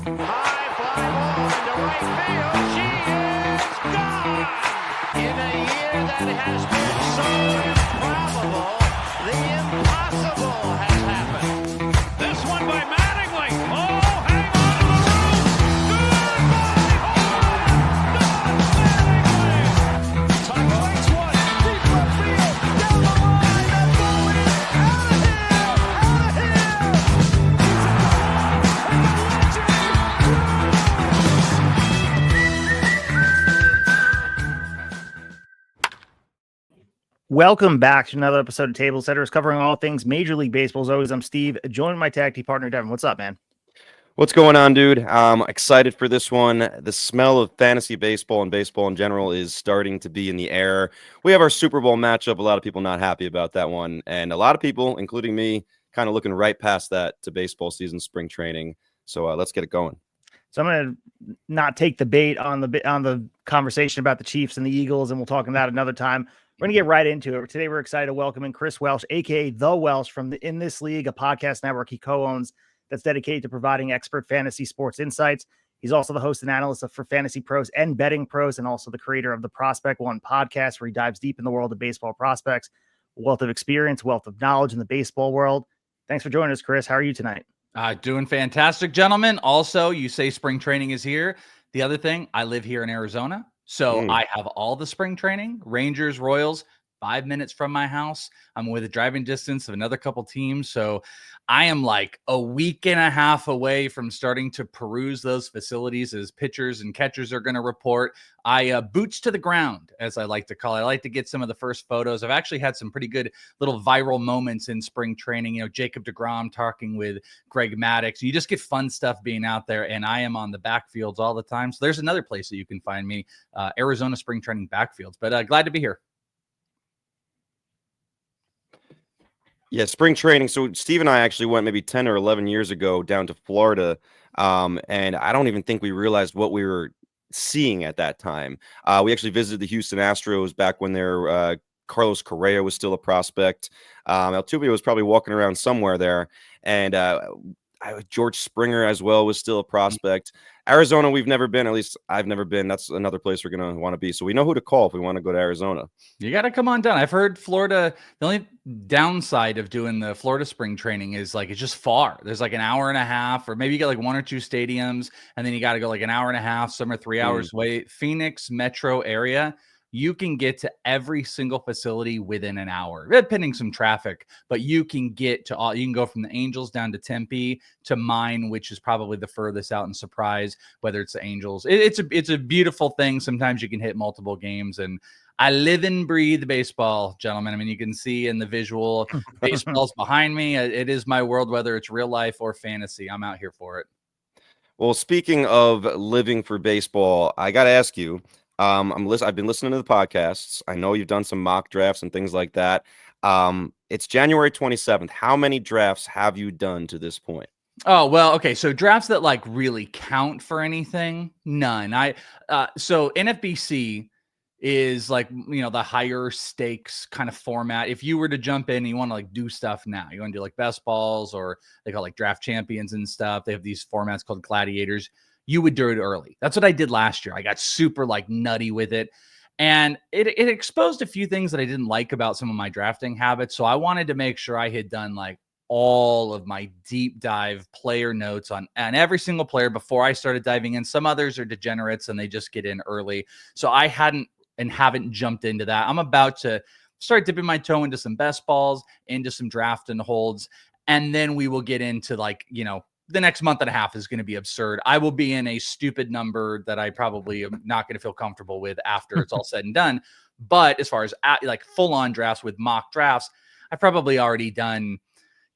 High fly ball into right field. She is gone. In a year that has been so improbable, the impossible has happened. This one by Mattingly. Oh, hang on to the roof. Goodbye, home. Don Mattingly. Tuck waits one. Deep left field. Down the line. That ball is out of here. Out of here. He's at the wall. And the legend Welcome back to another episode of TableSetters, covering all things Major League Baseball. As always, I'm Steve, joined my tag team partner, Devin. What's up, man? What's going on, dude? I'm excited for this one. The smell of fantasy baseball and baseball in general is starting to be in the air. We have our Super Bowl matchup. A lot of people not happy about that one. And a lot of people, including me, kind of looking right past that to baseball season, spring training. So let's get it going. So I'm going to not take the bait on the conversation about the Chiefs and the Eagles, and we'll talk about that another time. We're going to get right into it. Today, we're excited to welcome in Chris Welsh, a.k.a. The Welsh, from In This League, a podcast network he co-owns that's dedicated to providing expert fantasy sports insights. He's also the host and analyst for FantasyPros and BettingPros, and also the creator of the Prospect One podcast, where he dives deep in the world of baseball prospects, wealth of experience, wealth of knowledge in the baseball world. Thanks for joining us, Chris. How are you tonight? Doing fantastic, gentlemen. Also, you say spring training is here. The other thing, I live here in Arizona, so I have all the spring training, Rangers, Royals, 5 minutes from my house. I'm within driving distance of another couple teams. So I am like a week and a half away from starting to peruse those facilities as pitchers and catchers are going to report. I boots to the ground, as I like to call it. I like to get some of the first photos. I've actually had some pretty good little viral moments in spring training. You know, Jacob deGrom talking with Greg Maddux. You just get fun stuff being out there, and I am on the backfields all the time. So there's another place that you can find me, Arizona spring training backfields. But glad to be here. Yeah, spring training. So Steve and I actually went maybe 10 or 11 years ago down to Florida, and I don't even think we realized what we were seeing at that time. We actually visited the Houston Astros back when their Carlos Correa was still a prospect. Altuve was probably walking around somewhere there, and George Springer as well was still a prospect. Arizona, we've never been. At least I've never been. That's another place we're going to want to be. So we know who to call if we want to go to Arizona. You got to come on down. I've heard Florida, the only downside of doing the Florida spring training is like it's just far. There's like an hour and a half, or maybe you get like one or two stadiums, and then you got to go like an hour and a half, some are 3 hours away. Phoenix metro area, you can get to every single facility within an hour, depending some traffic, but you can get to all, you can go from the Angels down to Tempe to mine, which is probably the furthest out in Surprise, whether it's the Angels. It's a beautiful thing. Sometimes you can hit multiple games, and I live and breathe baseball, gentlemen. I mean, you can see in the visual, baseball's behind me. It is my world, whether it's real life or fantasy. I'm out here for it. Well, speaking of living for baseball, I got to ask you, I've been listening to the podcasts. I know you've done some mock drafts and things like that. It's January 27th. How many drafts have you done to this point? Oh, well, okay. So drafts that like really count for anything, none. So NFBC is like, you know, the higher stakes kind of format. If you were to jump in and you want to like do stuff now, you want to do like best balls, or they call like draft champions and stuff. They have these formats called gladiators. You would do it early. That's what I did last year. I got super like nutty with it. And it exposed a few things that I didn't like about some of my drafting habits. So I wanted to make sure I had done like all of my deep dive player notes on every single player before I started diving in. Some others are degenerates and they just get in early. So I haven't jumped into that. I'm about to start dipping my toe into some best balls, into some draft and holds. And then we will get into like, you know, the next month and a half is going to be absurd. I will be in a stupid number that I probably am not going to feel comfortable with after it's all said and done. But as far as like full on drafts with mock drafts, I've probably already done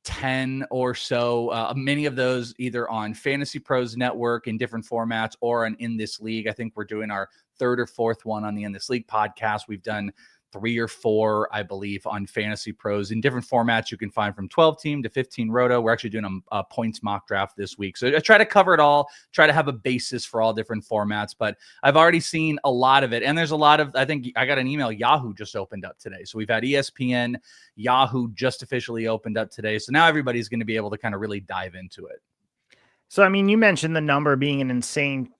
10 or so, many of those either on Fantasy Pros Network in different formats or on In This League. I think we're doing our third or fourth one on the In This League podcast. We've done 3 or 4, I believe, on Fantasy Pros in different formats. You can find from 12 team to 15 roto. We're actually doing a points mock draft this week. So I try to cover it all, try to have a basis for all different formats, but I've already seen a lot of it. And there's a lot of, I think I got an email, Yahoo just opened up today. So we've had ESPN, Yahoo just officially opened up today. So now everybody's going to be able to kind of really dive into it. So, I mean, you mentioned the number being an insane,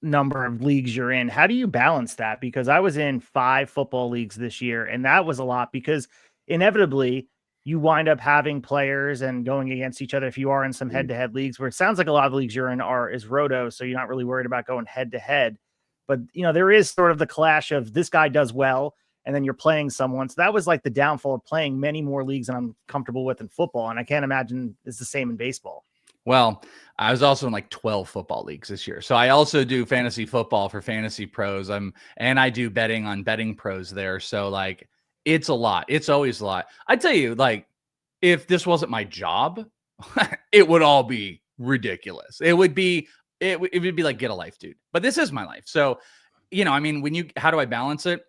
number of leagues you're in. How do you balance that? Because I was in 5 football leagues this year, and that was a lot because inevitably you wind up having players and going against each other if you are in some head-to-head leagues where it sounds like a lot of the leagues you're in is roto, so you're not really worried about going head-to-head. But, there is sort of the clash of this guy does well, and then you're playing someone. So that was like the downfall of playing many more leagues than I'm comfortable with in football, and I can't imagine it's the same in baseball. Well, I was also in like 12 football leagues this year. So I also do fantasy football for Fantasy Pros. And I do betting on Betting Pros there. So like it's a lot. It's always a lot. I tell you, like, if this wasn't my job, it would all be ridiculous. It would be like get a life, dude. But this is my life. So, I mean, how do I balance it?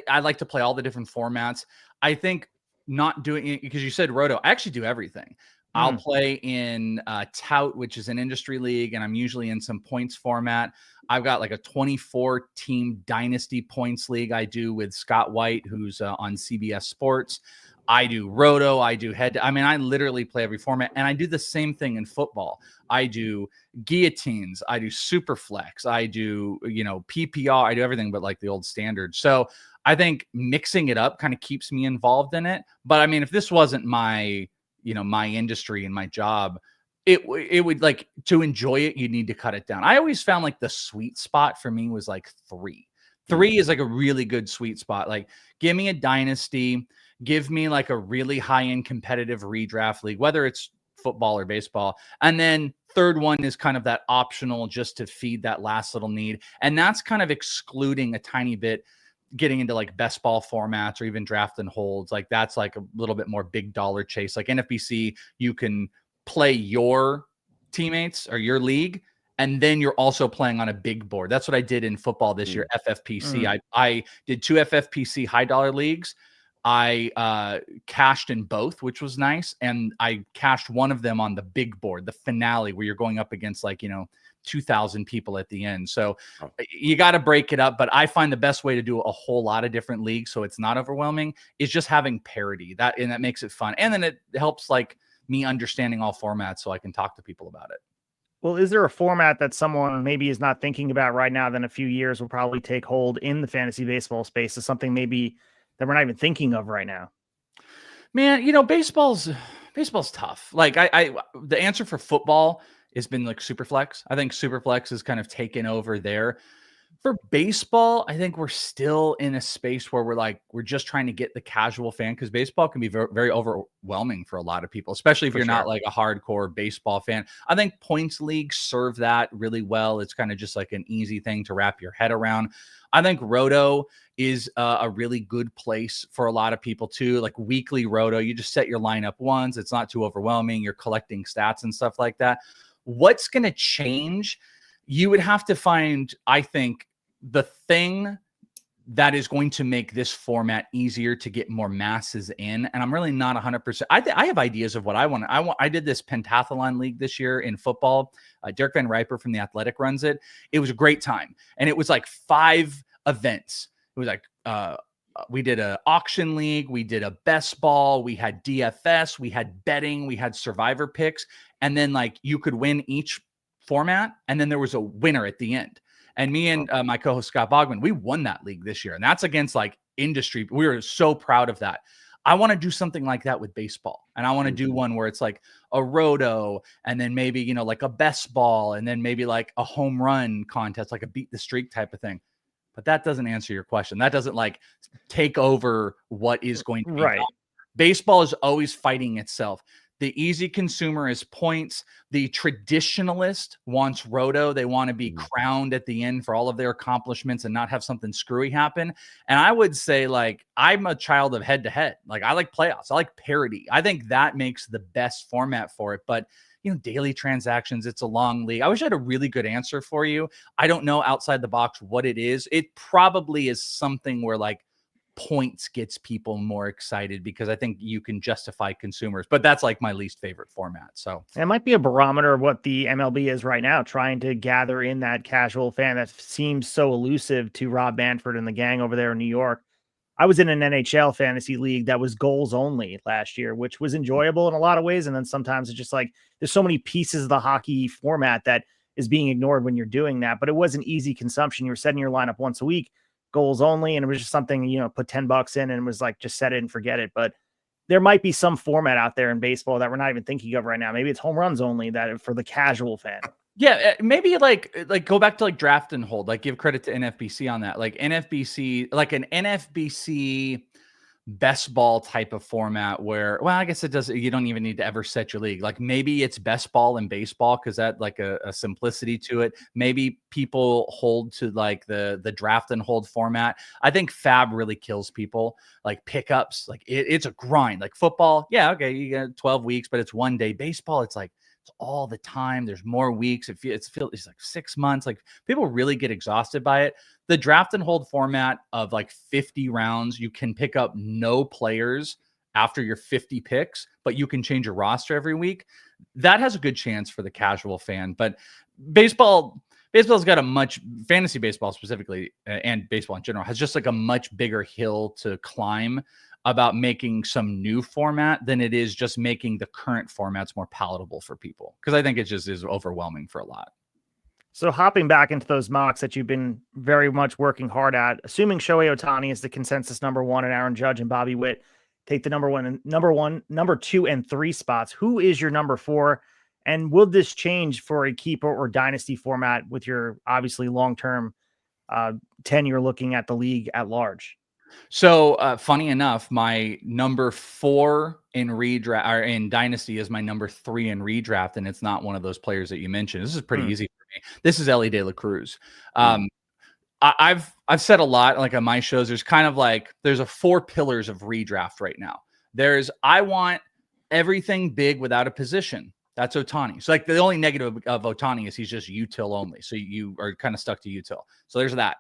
I like to play all the different formats. I think not doing it because you said roto, I actually do everything. I'll play in Tout, which is an industry league, and I'm usually in some points format. I've got like a 24-team dynasty points league I do with Scott White, who's on CBS Sports. I do roto. I do I literally play every format, and I do the same thing in football. I do guillotines. I do super flex. I do, PPR. I do everything but like the old standard. So I think mixing it up kind of keeps me involved in it. But I mean, if this wasn't my industry and my job, it would like to enjoy it. You need to cut it down. I always found like the sweet spot for me was like 3. 3 is like a really good sweet spot. Like give me a dynasty, give me like a really high-end competitive redraft league, whether it's football or baseball. And then third one is kind of that optional just to feed that last little need. And that's kind of excluding a tiny bit getting into like best ball formats or even draft and holds. Like that's like a little bit more big dollar chase. Like NFBC, you can play your teammates or your league, and then you're also playing on a big board. That's what I did in football this year, FFPC. I did 2 FFPC high dollar leagues. I cashed in both, which was nice. And I cashed one of them on the big board, the finale, where you're going up against like, 2,000 people at the end. So you got to break it up. But I find the best way to do a whole lot of different leagues so it's not overwhelming is just having parity. That makes it fun. And then it helps like me understanding all formats so I can talk to people about it. Well, is there a format that someone maybe is not thinking about right now that in a few years will probably take hold in the fantasy baseball space? Is something maybe that we're not even thinking of right now? Man, baseball's tough. Like the answer for football has been like Superflex. I think Superflex has kind of taken over there. For baseball, I think we're still in a space where we're just trying to get the casual fan, because baseball can be very, very overwhelming for a lot of people, especially if you're not like a hardcore baseball fan. I think points leagues serve that really well. It's kind of just like an easy thing to wrap your head around. I think roto is a really good place for a lot of people too. Like weekly roto, you just set your lineup once. It's not too overwhelming. You're collecting stats and stuff like that. What's going to change? You would have to find, I think, the thing that is going to make this format easier to get more masses in. And I'm really not 100%. I have ideas of what I want. I did this pentathlon league this year in football. Derek Van Riper from The Athletic runs it. It was a great time. And it was like 5 events. It was like, we did an auction league. We did a best ball. We had DFS. We had betting. We had survivor picks. And then like you could win each format. And then there was a winner at the end. And me and my co-host Scott Bogman, we won that league this year. And that's against like industry. We were so proud of that. I want to do something like that with baseball. And I want to do one where it's like a roto and then maybe, like a best ball and then maybe like a home run contest, like a beat the streak type of thing. But that doesn't answer your question. That doesn't like take over what is going to be right. done. Baseball is always fighting itself. The easy consumer is points. The traditionalist wants roto. They want to be crowned at the end for all of their accomplishments and not have something screwy happen. And I would say, like, I'm a child of head to head. Like, I like playoffs. I like parity. I think that makes the best format for it. But, daily transactions, it's a long league. I wish I had a really good answer for you. I don't know outside the box what it is. It probably is something where, like, points gets people more excited because I think you can justify consumers, but that's like my least favorite format. So it might be a barometer of what the MLB is right now, trying to gather in that casual fan that seems so elusive to Rob Manfred and the gang over there in New York. I was in an NHL fantasy league that was goals only last year, which was enjoyable in a lot of ways. And then sometimes it's just like, there's so many pieces of the hockey format that is being ignored when you're doing that, but it was an easy consumption. You were setting your lineup once a week, goals only. And it was just something, put $10 in and it was like, just set it and forget it. But there might be some format out there in baseball that we're not even thinking of right now. Maybe it's home runs only that for the casual fan. Yeah, maybe like go back to like draft and hold, like give credit to NFBC on that. Like NFBC, like an NFBC best ball type of format where, well, I guess it does. You don't even need to ever set your league. Like maybe it's best ball and baseball because that like a simplicity to it. Maybe people hold to like the draft and hold format. I think Fab really kills people. Like pickups, like it's a grind. Like football, yeah, okay, you got 12 weeks, but it's one day. Baseball, it's like it's all the time. There's more weeks. It's like 6 months. Like people really get exhausted by it. The draft and hold format of like 50 rounds, you can pick up no players after your 50 picks, but you can change your roster every week. That has a good chance for the casual fan. But baseball's got fantasy baseball specifically, and baseball in general, has just like a much bigger hill to climb about making some new format than it is just making the current formats more palatable for people. Because I think it just is overwhelming for a lot. So hopping back into those mocks that you've been very much working hard at, assuming Shohei Ohtani is the consensus number one and Aaron Judge and Bobby Witt take the number 2 and 3 spots, who is your number 4? And will this change for a keeper or dynasty format with your obviously long-term tenure looking at the league at large? So funny enough, my number 4 in redraft or in dynasty is my number 3 in redraft, and it's not one of those players that you mentioned. This is pretty easy for me. This is Elly De La Cruz. I've said a lot like on my shows. There's kind of like there's 4 pillars of redraft right now. I want everything big without a position. That's Ohtani. So like the only negative of Ohtani is he's just util only. So you are kind of stuck to util. So there's that.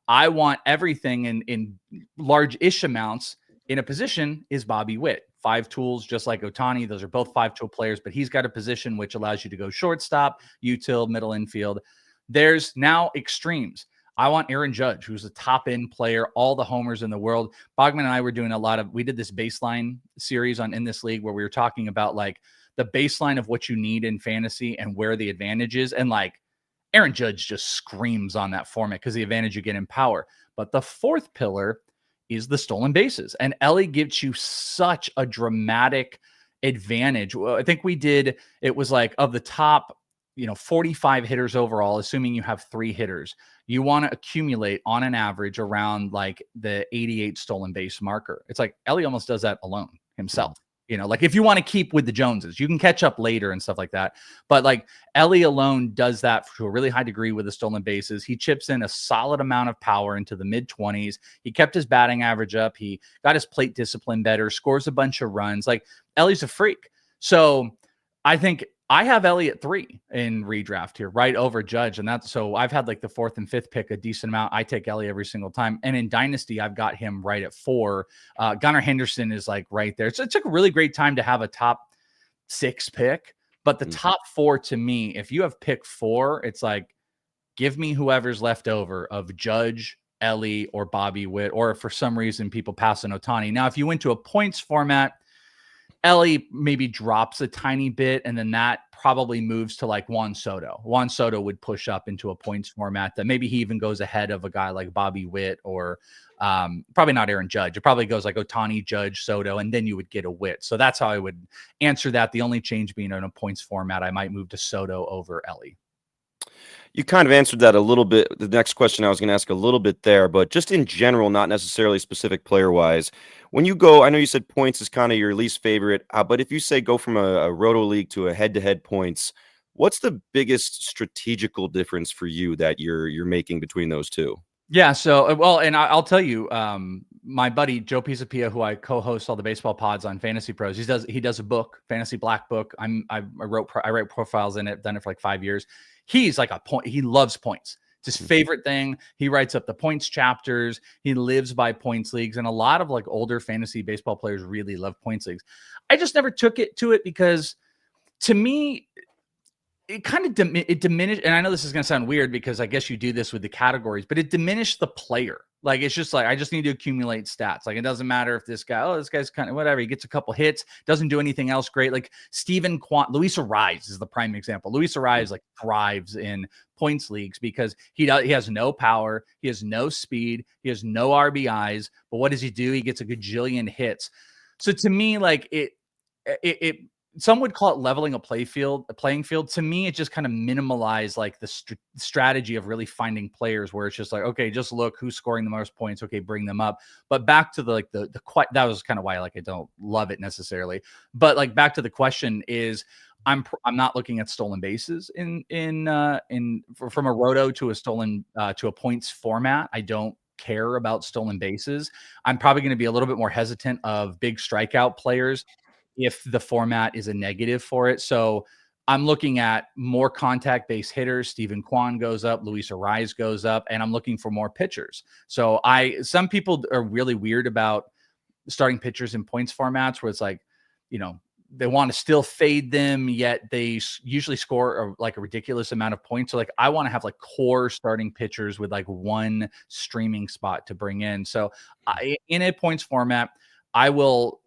I want everything in large-ish amounts in a position is Bobby Witt. 5 tools, just like Ohtani. Those are both 5-tool players, but he's got a position which allows you to go shortstop, util, middle infield. There's now extremes. I want Aaron Judge, who's a top-end player, all the homers in the world. Bogman and I were doing we did this baseline series in this league where we were talking about like the baseline of what you need in fantasy and where the advantage is. And like, Aaron Judge just screams on that format because the advantage you get in power. But the 4th pillar is the stolen bases. And Elly gives you such a dramatic advantage. I think it was like of the top, 45 hitters overall, assuming you have 3 hitters, you want to accumulate on an average around like the 88 stolen base marker. It's like Elly almost does that alone himself. Like if you want to keep with the Joneses, you can catch up later and stuff like that. But like Elly alone does that to a really high degree with the stolen bases. He chips in a solid amount of power into the mid-20s. He kept his batting average up. He got his plate discipline better, scores a bunch of runs. Like Elly's a freak. So I think I have Elly at 3 in redraft here, right over Judge. And so I've had like the 4th and 5th pick a decent amount. I take Elly every single time. And in Dynasty, I've got him right at 4. Gunnar Henderson is like right there. So it took a really great time to have a top 6 pick. But the top 4 to me, if you have pick 4, it's like, give me whoever's left over of Judge, Elly, or Bobby Witt, or if for some reason people pass on Ohtani. Now, if you went to a points format, Elly maybe drops a tiny bit, and then that probably moves to like Juan Soto. Juan Soto would push up into a points format that maybe he even goes ahead of a guy like Bobby Witt or probably not Aaron Judge. It probably goes like Ohtani, Judge, Soto, and then you would get a Witt. So that's how I would answer that. The only change being in a points format, I might move to Soto over Elly. You kind of answered that a little bit. The next question I was going to ask a little bit there, but just in general, not necessarily specific player-wise. When you go, I know you said points is kind of your least favorite, but if you say go from a roto league to a head-to-head points, what's the biggest strategical difference for you that you're making between those two? Yeah. So, well, and I'll tell you, my buddy Joe Pisapia, who I co-host all the baseball pods on Fantasy Pros, he does a book, Fantasy Black Book. I write profiles in it, done it for like 5 years. He's like he loves points. It's his favorite thing. He writes up the points chapters. He lives by points leagues. And a lot of like older fantasy baseball players really love points leagues. I just never took it to it because to me, it kind of it diminished. And I know this is going to sound weird because I guess you do this with the categories, but it diminished the player. Like, it's just like, I just need to accumulate stats. Like, it doesn't matter if this guy's kind of whatever. He gets a couple hits, doesn't do anything else great. Like Luis Arise is the prime example. Luis Arise like thrives in points leagues because he has no power. He has no speed. He has no RBIs. But what does he do? He gets a gajillion hits. So to me, like it some would call it leveling a playing field. To me, it just kind of minimalized like the strategy of really finding players where it's just like, okay, just look who's scoring the most points. Okay, bring them up. But back to the that was kind of why like I don't love it necessarily. But like back to the question is, I'm not looking at stolen bases from a roto to a stolen to a points format. I don't care about stolen bases. I'm probably going to be a little bit more hesitant of big strikeout players if the format is a negative for it. So I'm looking at more contact-based hitters. Steven Kwan goes up, Luis Arise goes up, and I'm looking for more pitchers. So some people are really weird about starting pitchers in points formats where it's like, they want to still fade them, yet they usually score a ridiculous amount of points. So like, I want to have like core starting pitchers with like one streaming spot to bring in. So in a points format, I will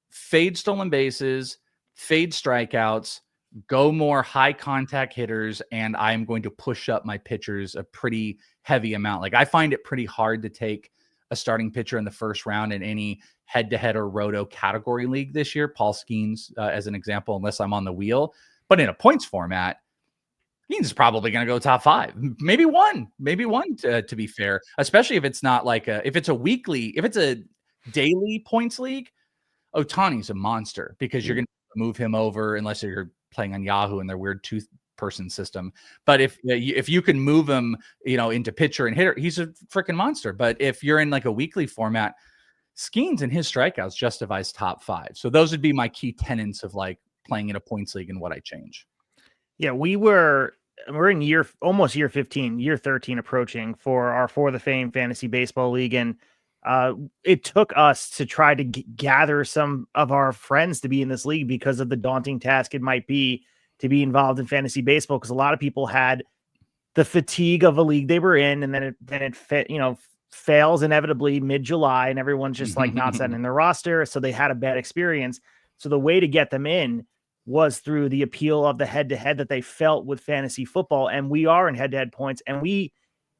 fade stolen bases, fade strikeouts, go more high contact hitters, and I'm going to push up my pitchers a pretty heavy amount. Like, I find it pretty hard to take a starting pitcher in the first round in any head-to-head or roto category league this year. Paul Skeens, as an example, unless I'm on the wheel. But in a points format, Skeens is probably going to go top 5, maybe one to be fair, especially if it's not like if it's a daily points league. Ohtani's a monster because you're going to move him over unless you're playing on Yahoo and their weird two-person system. But if you can move him, into pitcher and hitter, he's a freaking monster. But if you're in like a weekly format, Skeens and his strikeouts justifies top 5. So those would be my key tenets of like playing in a points league and what I change. Yeah, we're in almost year 15, year 13 approaching for our For the Fame Fantasy Baseball League. And it took us to try to gather some of our friends to be in this league because of the daunting task it might be to be involved in fantasy baseball. Because a lot of people had the fatigue of a league they were in, and then it fails inevitably mid-July, and everyone's just like not setting in their roster. So they had a bad experience. So the way to get them in was through the appeal of the head-to-head that they felt with fantasy football. And we are in head-to-head points, and we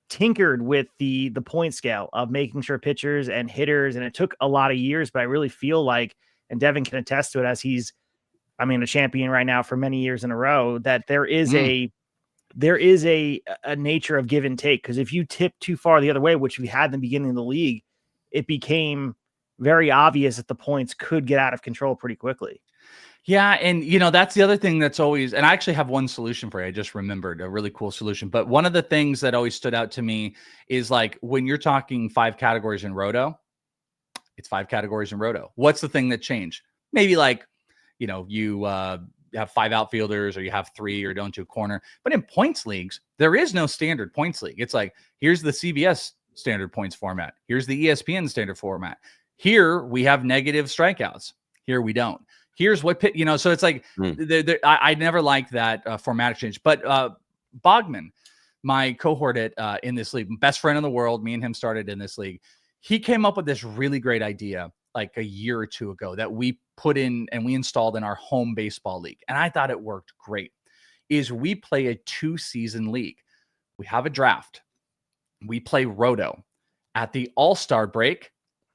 tinkered with the point scale of making sure pitchers and hitters, and it took a lot of years, but I really feel like, and Devin can attest to it as he's a champion right now for many years in a row, that there is a nature of give and take. Because if you tip too far the other way, which we had in the beginning of the league, it became very obvious that the points could get out of control pretty quickly. Yeah. And, that's the other thing that's always, and I actually have one solution for you. I just remembered a really cool solution. But one of the things that always stood out to me is like, when you're talking 5 categories in roto, it's 5 categories in roto. What's the thing that changed? Maybe like, you have 5 outfielders, or you have 3, or don't do a corner. But in points leagues, there is no standard points league. It's like, here's the CBS standard points format. Here's the ESPN standard format. Here we have negative strikeouts. Here we don't. Here's what so it's like, I never liked that format change. But Bogman, my cohort in this league, best friend in the world, me and him started in this league. He came up with this really great idea like a year or 2 ago that we put in and we installed in our home baseball league. And I thought it worked great. Is we play a 2-season league. We have a draft. We play roto. At the All-Star break,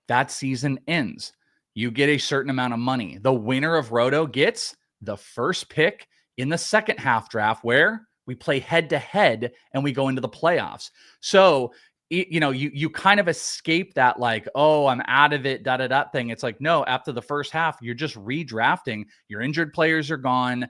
that season ends. You get a certain amount of money. The winner of roto gets the first pick in the second half draft, where we play head to head and we go into the playoffs. So, you kind of escape that like, oh, I'm out of it, thing. It's like, no, after the first half, you're just redrafting. Your injured players are gone.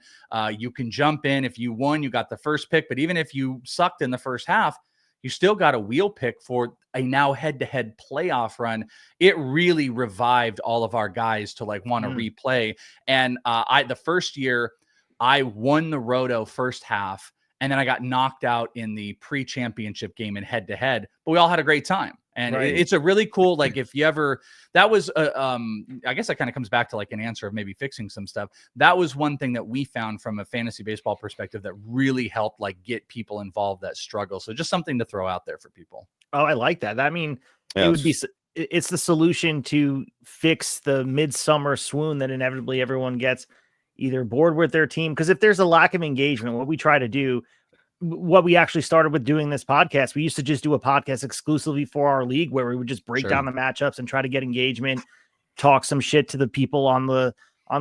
You can jump in. If you won, you got the first pick. But even if you sucked in the first half, you still got a wheel pick for a now head-to-head playoff run. It really revived all of our guys to like want to replay. And the first year I won the roto first half, and then I got knocked out in the pre-championship game in head-to-head, but we all had a great time. And Right. it's a really cool, like, if you ever, that was, I guess that kind of comes back to like an answer of maybe fixing some stuff. That was one thing that we found from a fantasy baseball perspective that really helped like get people involved that struggle. So just something to throw out there for people. Oh, I like that. I mean, it would be, it's the solution to fix the midsummer swoon that inevitably everyone gets either bored with their team. Because if there's a lack of engagement, what we try to do, what we actually started with doing this podcast, we used to just do a podcast exclusively for our league where we would just break down the matchups and try to get engagement, talk some shit to the people on the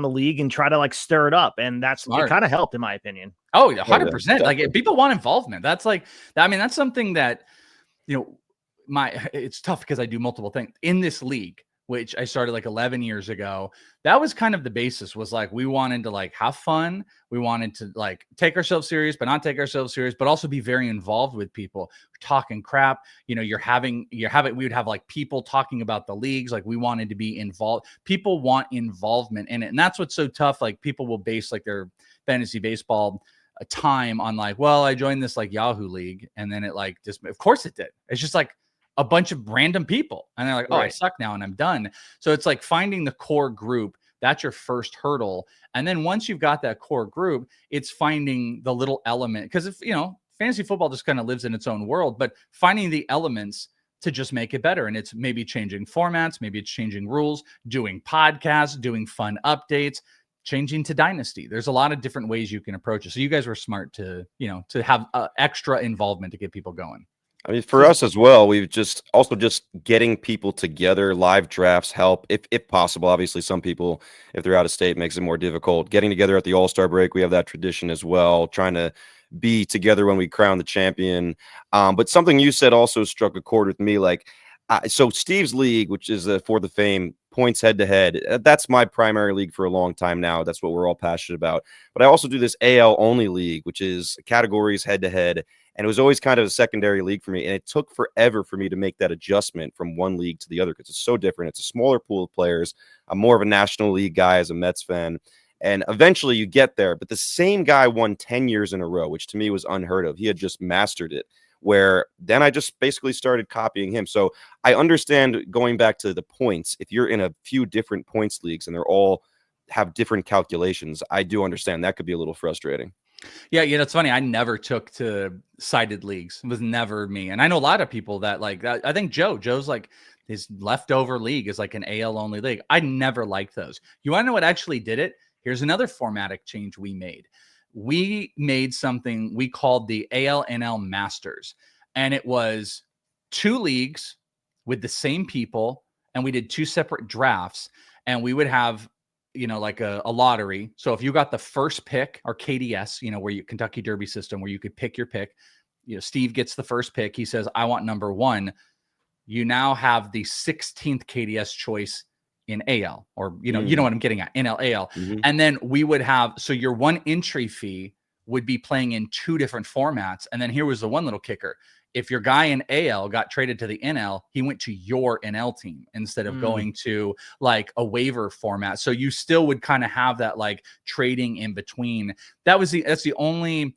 league and try to like stir it up. And that's it kind of helped in my opinion. Oh, 100%. Like if people want involvement. That's like, I mean, that's something that, you know, it's tough because I do multiple things in this league, which I started like 11 years ago. That was kind of the basis, was like, we wanted to like have fun. We wanted to like take ourselves serious, but not take ourselves serious, but also be very involved with people talking crap. You know, we would have like people talking about the leagues. Like we wanted to be involved. People want involvement in it. And that's what's so tough. Like people will base like their fantasy baseball time on like, well, I joined this like Yahoo league. And then it like, just, of course it did. It's just like a bunch of random people. And they're like, oh, I suck now and I'm done. So it's like finding the core group. That's your first hurdle. And then once you've got that core group, it's finding the little element. Because if, you know, fantasy football just kind of lives in its own world, but finding the elements to just make it better. And it's maybe changing formats, maybe it's changing rules, doing podcasts, doing fun updates, changing to dynasty. There's a lot of different ways you can approach it. So you guys were smart to, you know, to have extra involvement to get people going. I mean, for us as well, we've just getting people together. Live drafts help if possible. Obviously, some people, if they're out of state, makes it more difficult. Getting together at the All-Star break, we have that tradition as well. Trying to be together when we crown the champion. But something you said also struck a chord with me. Like, so Steve's league, which is for the fame, points head to head. That's my primary league for a long time now. That's what we're all passionate about. But I also do this AL only league, which is categories head to head. And it was always kind of a secondary league for me. And it took forever for me to make that adjustment from one league to the other because it's so different. It's a smaller pool of players. I'm more of a National League guy as a Mets fan. And eventually you get there. But the same guy won 10 years in a row, which to me was unheard of. He had just mastered it, where then I just basically started copying him. So I understand going back to the points. If you're in a few different points leagues and they're all have different calculations, I do understand that could be a little frustrating. Yeah, you know, it's funny. I never took to sided leagues. It was never me. And I know a lot of people that like, I think Joe's like his leftover league is like an AL only league. I never liked those. You want to know what actually did it? Here's another formatic change we made. We made something we called the ALNL Masters. And it was 2 leagues with the same people. And we did 2 separate drafts. And we would have, you know, like a lottery. So if you got the first pick, or KDS, you know, where you Kentucky Derby system, where you could pick your pick, you know, Steve gets the first pick. He says, I want number 1. You now have the 16th KDS choice in AL, or, you know, you know what I'm getting at, NL, AL. And then we would have, so your 1 entry fee would be playing in 2 different formats. And then here was the one little kicker. If your guy in AL got traded to the NL, he went to your NL team instead of going to like a waiver format. So you still would kind of have that like trading in between. That's the only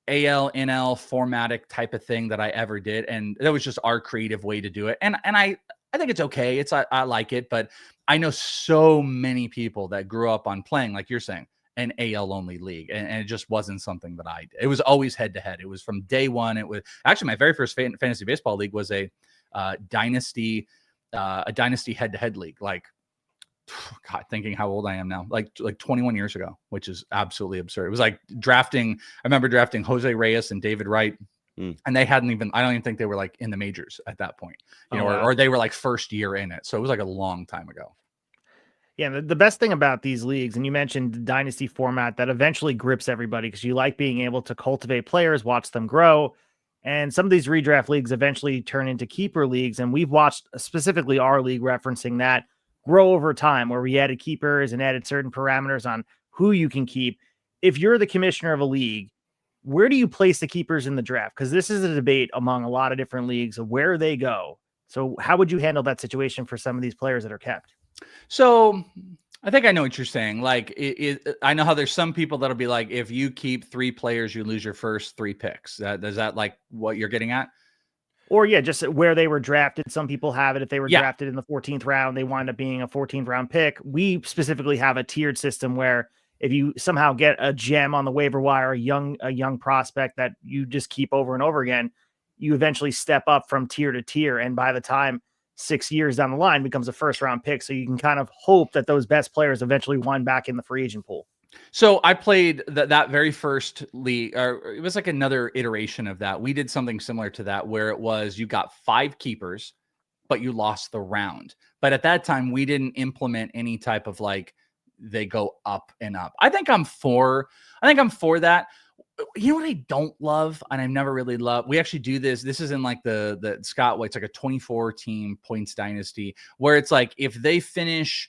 AL, NL formatic type of thing that I ever did. And that was just our creative way to do it. And I think it's okay. I like it, but I know so many people that grew up on playing, like you're saying, an AL only league. And it just wasn't something that I did. It was always head to head. It was from day one. It was actually my very first fantasy baseball league was a dynasty head to head league. Like, God, thinking how old I am now, like 21 years ago, which is absolutely absurd. It was like drafting. I remember drafting Jose Reyes and David Wright. And they hadn't even, I don't even think they were like in the majors at that point, you know, or they were like first year in it. So it was like a long time ago. Yeah, the best thing about these leagues, and you mentioned the dynasty format, that eventually grips everybody because you like being able to cultivate players, watch them grow. And some of these redraft leagues eventually turn into keeper leagues. And we've watched specifically our league referencing that grow over time, where we added keepers and added certain parameters on who you can keep. If you're the commissioner of a league, where do you place the keepers in the draft? Because this is a debate among a lot of different leagues of where they go. So how would you handle that situation for some of these players that are kept? So I think I know what you're saying. Like, I know how there's some people that'll be like, if you keep 3 players, you lose your first 3 picks. Is that like what you're getting at? Or yeah, just where they were drafted. Some people have it. If they were Yeah. drafted in the 14th round, they wind up being a 14th round pick. We specifically have a tiered system where if you somehow get a gem on the waiver wire, a young prospect that you just keep over and over again, you eventually step up from tier to tier. And by the time 6 years down the line becomes a first round pick. So you can kind of hope that those best players eventually wind back in the free agent pool. So I played that very first league, or it was like another iteration of that. We did something similar to that where it was you got 5 keepers, but you lost the round. But at that time, we didn't implement any type of like they go up and up. I think I'm for that. You know what I don't love, and I've never really loved. We actually do this. This is in like the Scott White. It's like a 24 team points dynasty where it's like if they finish,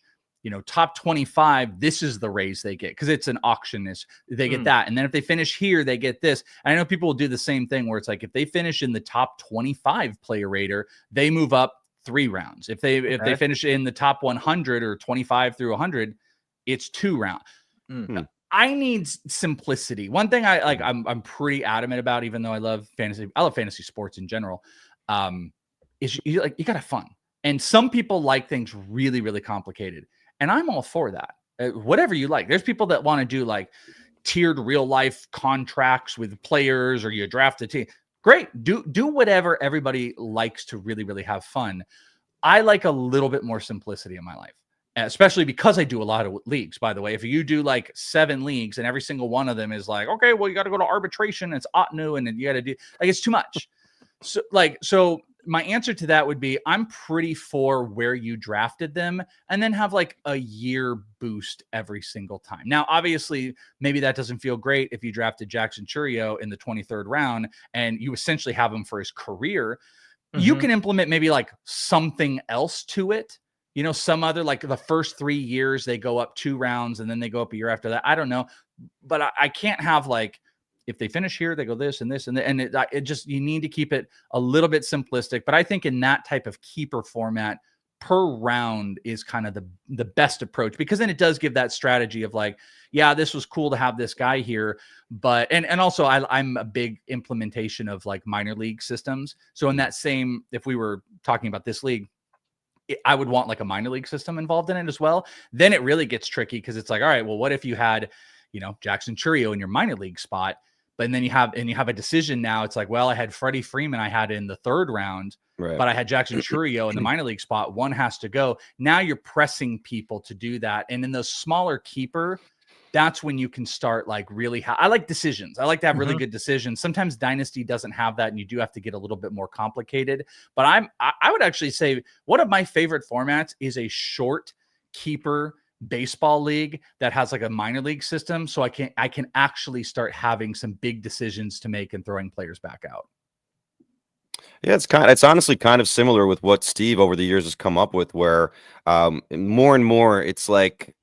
top 25, this is the raise they get because it's an auction. They get that, and then if they finish here, they get this. And I know people will do the same thing where it's like if they finish in the top 25 player rater, they move up 3 rounds. If they finish in the top 100 or 25 through 100, it's 2 rounds. I need simplicity. One thing I'm pretty adamant about, even though I love fantasy sports in general, is you got to have fun. And some people like things really, really complicated. And I'm all for that. Whatever you like. There's people that want to do like tiered real life contracts with players, or you draft a team. Great. Do whatever everybody likes to really, really have fun. I like a little bit more simplicity in my life. Especially because I do a lot of leagues, by the way. If you do like 7 leagues and every single one of them is like, okay, well, you got to go to arbitration. It's Otnu, and then you got to do like, it's too much. So my answer to that would be, I'm pretty for where you drafted them and then have like a year boost every single time. Now, obviously, maybe that doesn't feel great if you drafted Jackson Churio in the 23rd round and you essentially have him for his career. You can implement maybe like something else to it. Some other, like the first 3 years, they go up 2 rounds and then they go up a year after that. I don't know. But I can't have like, if they finish here, they go this and this. And it just, you need to keep it a little bit simplistic. But I think in that type of keeper format, per round is kind of the best approach, because then it does give that strategy of like, yeah, this was cool to have this guy here. But, and also I'm a big implementation of like minor league systems. So in that same, if we were talking about this league, I would want like a minor league system involved in it as well. Then it really gets tricky because it's like, all right, well, what if you had, Jackson Churio in your minor league spot, but then you have a decision now. It's like, well, I had Freddie Freeman, I had in the 3rd round, but I had Jackson Churio in the minor league spot. One has to go. Now you're pressing people to do that. And in the smaller keeper, that's when you can start like really, I like decisions. I like to have really good decisions. Sometimes Dynasty doesn't have that, and you do have to get a little bit more complicated. But I would actually say one of my favorite formats is a short keeper baseball league that has like a minor league system. So I can actually start having some big decisions to make and throwing players back out. Yeah, it's honestly kind of similar with what Steve over the years has come up with, where more and more it's like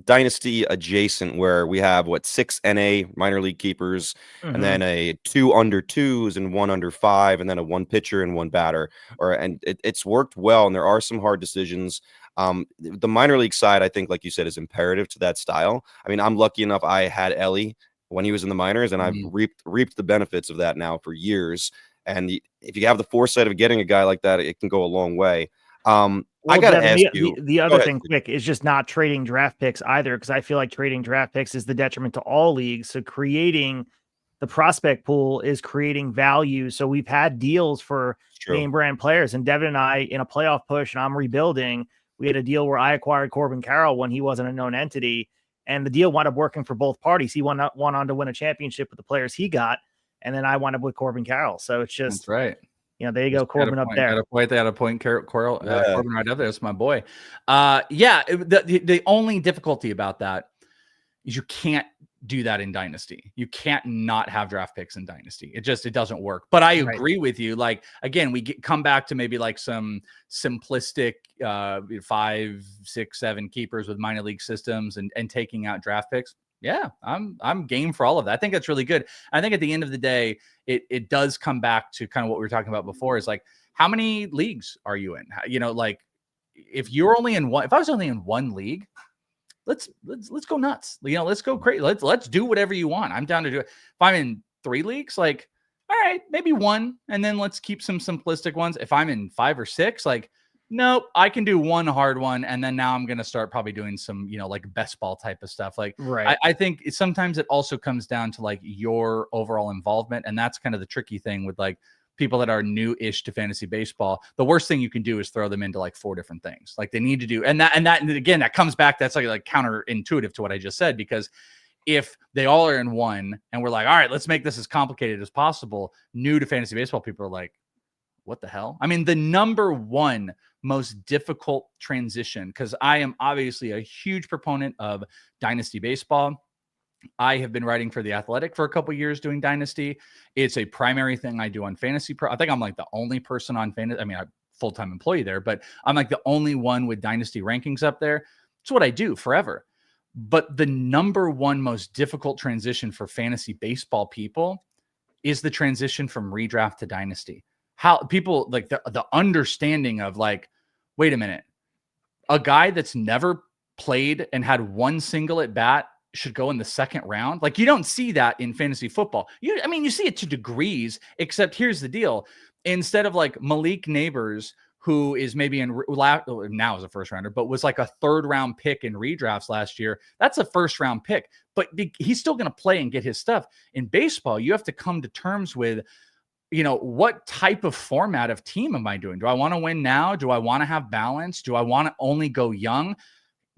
Dynasty adjacent, where we have 6 NA minor league keepers, and then a 2 under 2s and 1 under 5, and then a 1 pitcher and 1 batter. And it's worked well, and there are some hard decisions. The minor league side, I think, like you said, is imperative to that style. I mean, I'm lucky enough I had Ellie when he was in the minors, and I've reaped the benefits of that now for years. And if you have the foresight of getting a guy like that, it can go a long way. I got to ask you. The other thing quick is just not trading draft picks either, because I feel like trading draft picks is the detriment to all leagues. So creating the prospect pool is creating value. So we've had deals for name brand players, and Devin and I, in a playoff push, and I'm rebuilding, we had a deal where I acquired Corbin Carroll when he wasn't a known entity, and the deal wound up working for both parties. He went on to win a championship with the players he got, and then I wound up with Corbin Carroll. So it's just, that's right. There you go, Corbin up there. They had a point, Corbin right up there. That's my boy. The only difficulty about that is you can't do that in Dynasty. You can't not have draft picks in Dynasty. It doesn't work. But I agree with you. Like, again, come back to maybe like some simplistic 5, 6, 7 keepers with minor league systems and taking out draft picks. Yeah, I'm game for all of that. I think that's really good. I think at the end of the day, it does come back to kind of what we were talking about before, is like, how many leagues are you in? Like if you're only in one, if I was only in one league, let's go nuts. Let's go crazy. Let's do whatever you want. I'm down to do it. If I'm in 3 leagues, like, all right, maybe one, and then let's keep some simplistic ones. If I'm in 5 or 6, like, nope, I can do one hard one, and then now I'm going to start probably doing some, like best ball type of stuff. Like, Right. I think sometimes it also comes down to like your overall involvement, and that's kind of the tricky thing with like people that are new-ish to fantasy baseball. The worst thing you can do is throw them into like 4 different things. Like they need to do, and again, that comes back. That's like counterintuitive to what I just said, because if they all are in one and we're like, all right, let's make this as complicated as possible, new to fantasy baseball people are like, what the hell? I mean, the number one most difficult transition, because I am obviously a huge proponent of dynasty baseball. I have been writing for The Athletic for a couple years doing dynasty. It's a primary thing I do on Fantasy Pro. I think I'm like the only person on fantasy. I mean, I'm a full-time employee there, but I'm like the only one with dynasty rankings up there. It's what I do forever. But the number one most difficult transition for fantasy baseball people is the transition from redraft to dynasty. How people like the understanding of like, wait a minute, a guy that's never played and had one single at bat should go in the second round. Like you don't see that in fantasy football. You see it to degrees, except here's the deal. Instead of like Malik Neighbors, who is maybe now is a first rounder, but was like a 3rd round pick in redrafts last year. That's a 1st round pick, but he's still going to play and get his stuff. In baseball, you have to come to terms with, what type of format of team am I doing? Do I want to win now? Do I want to have balance? Do I want to only go young?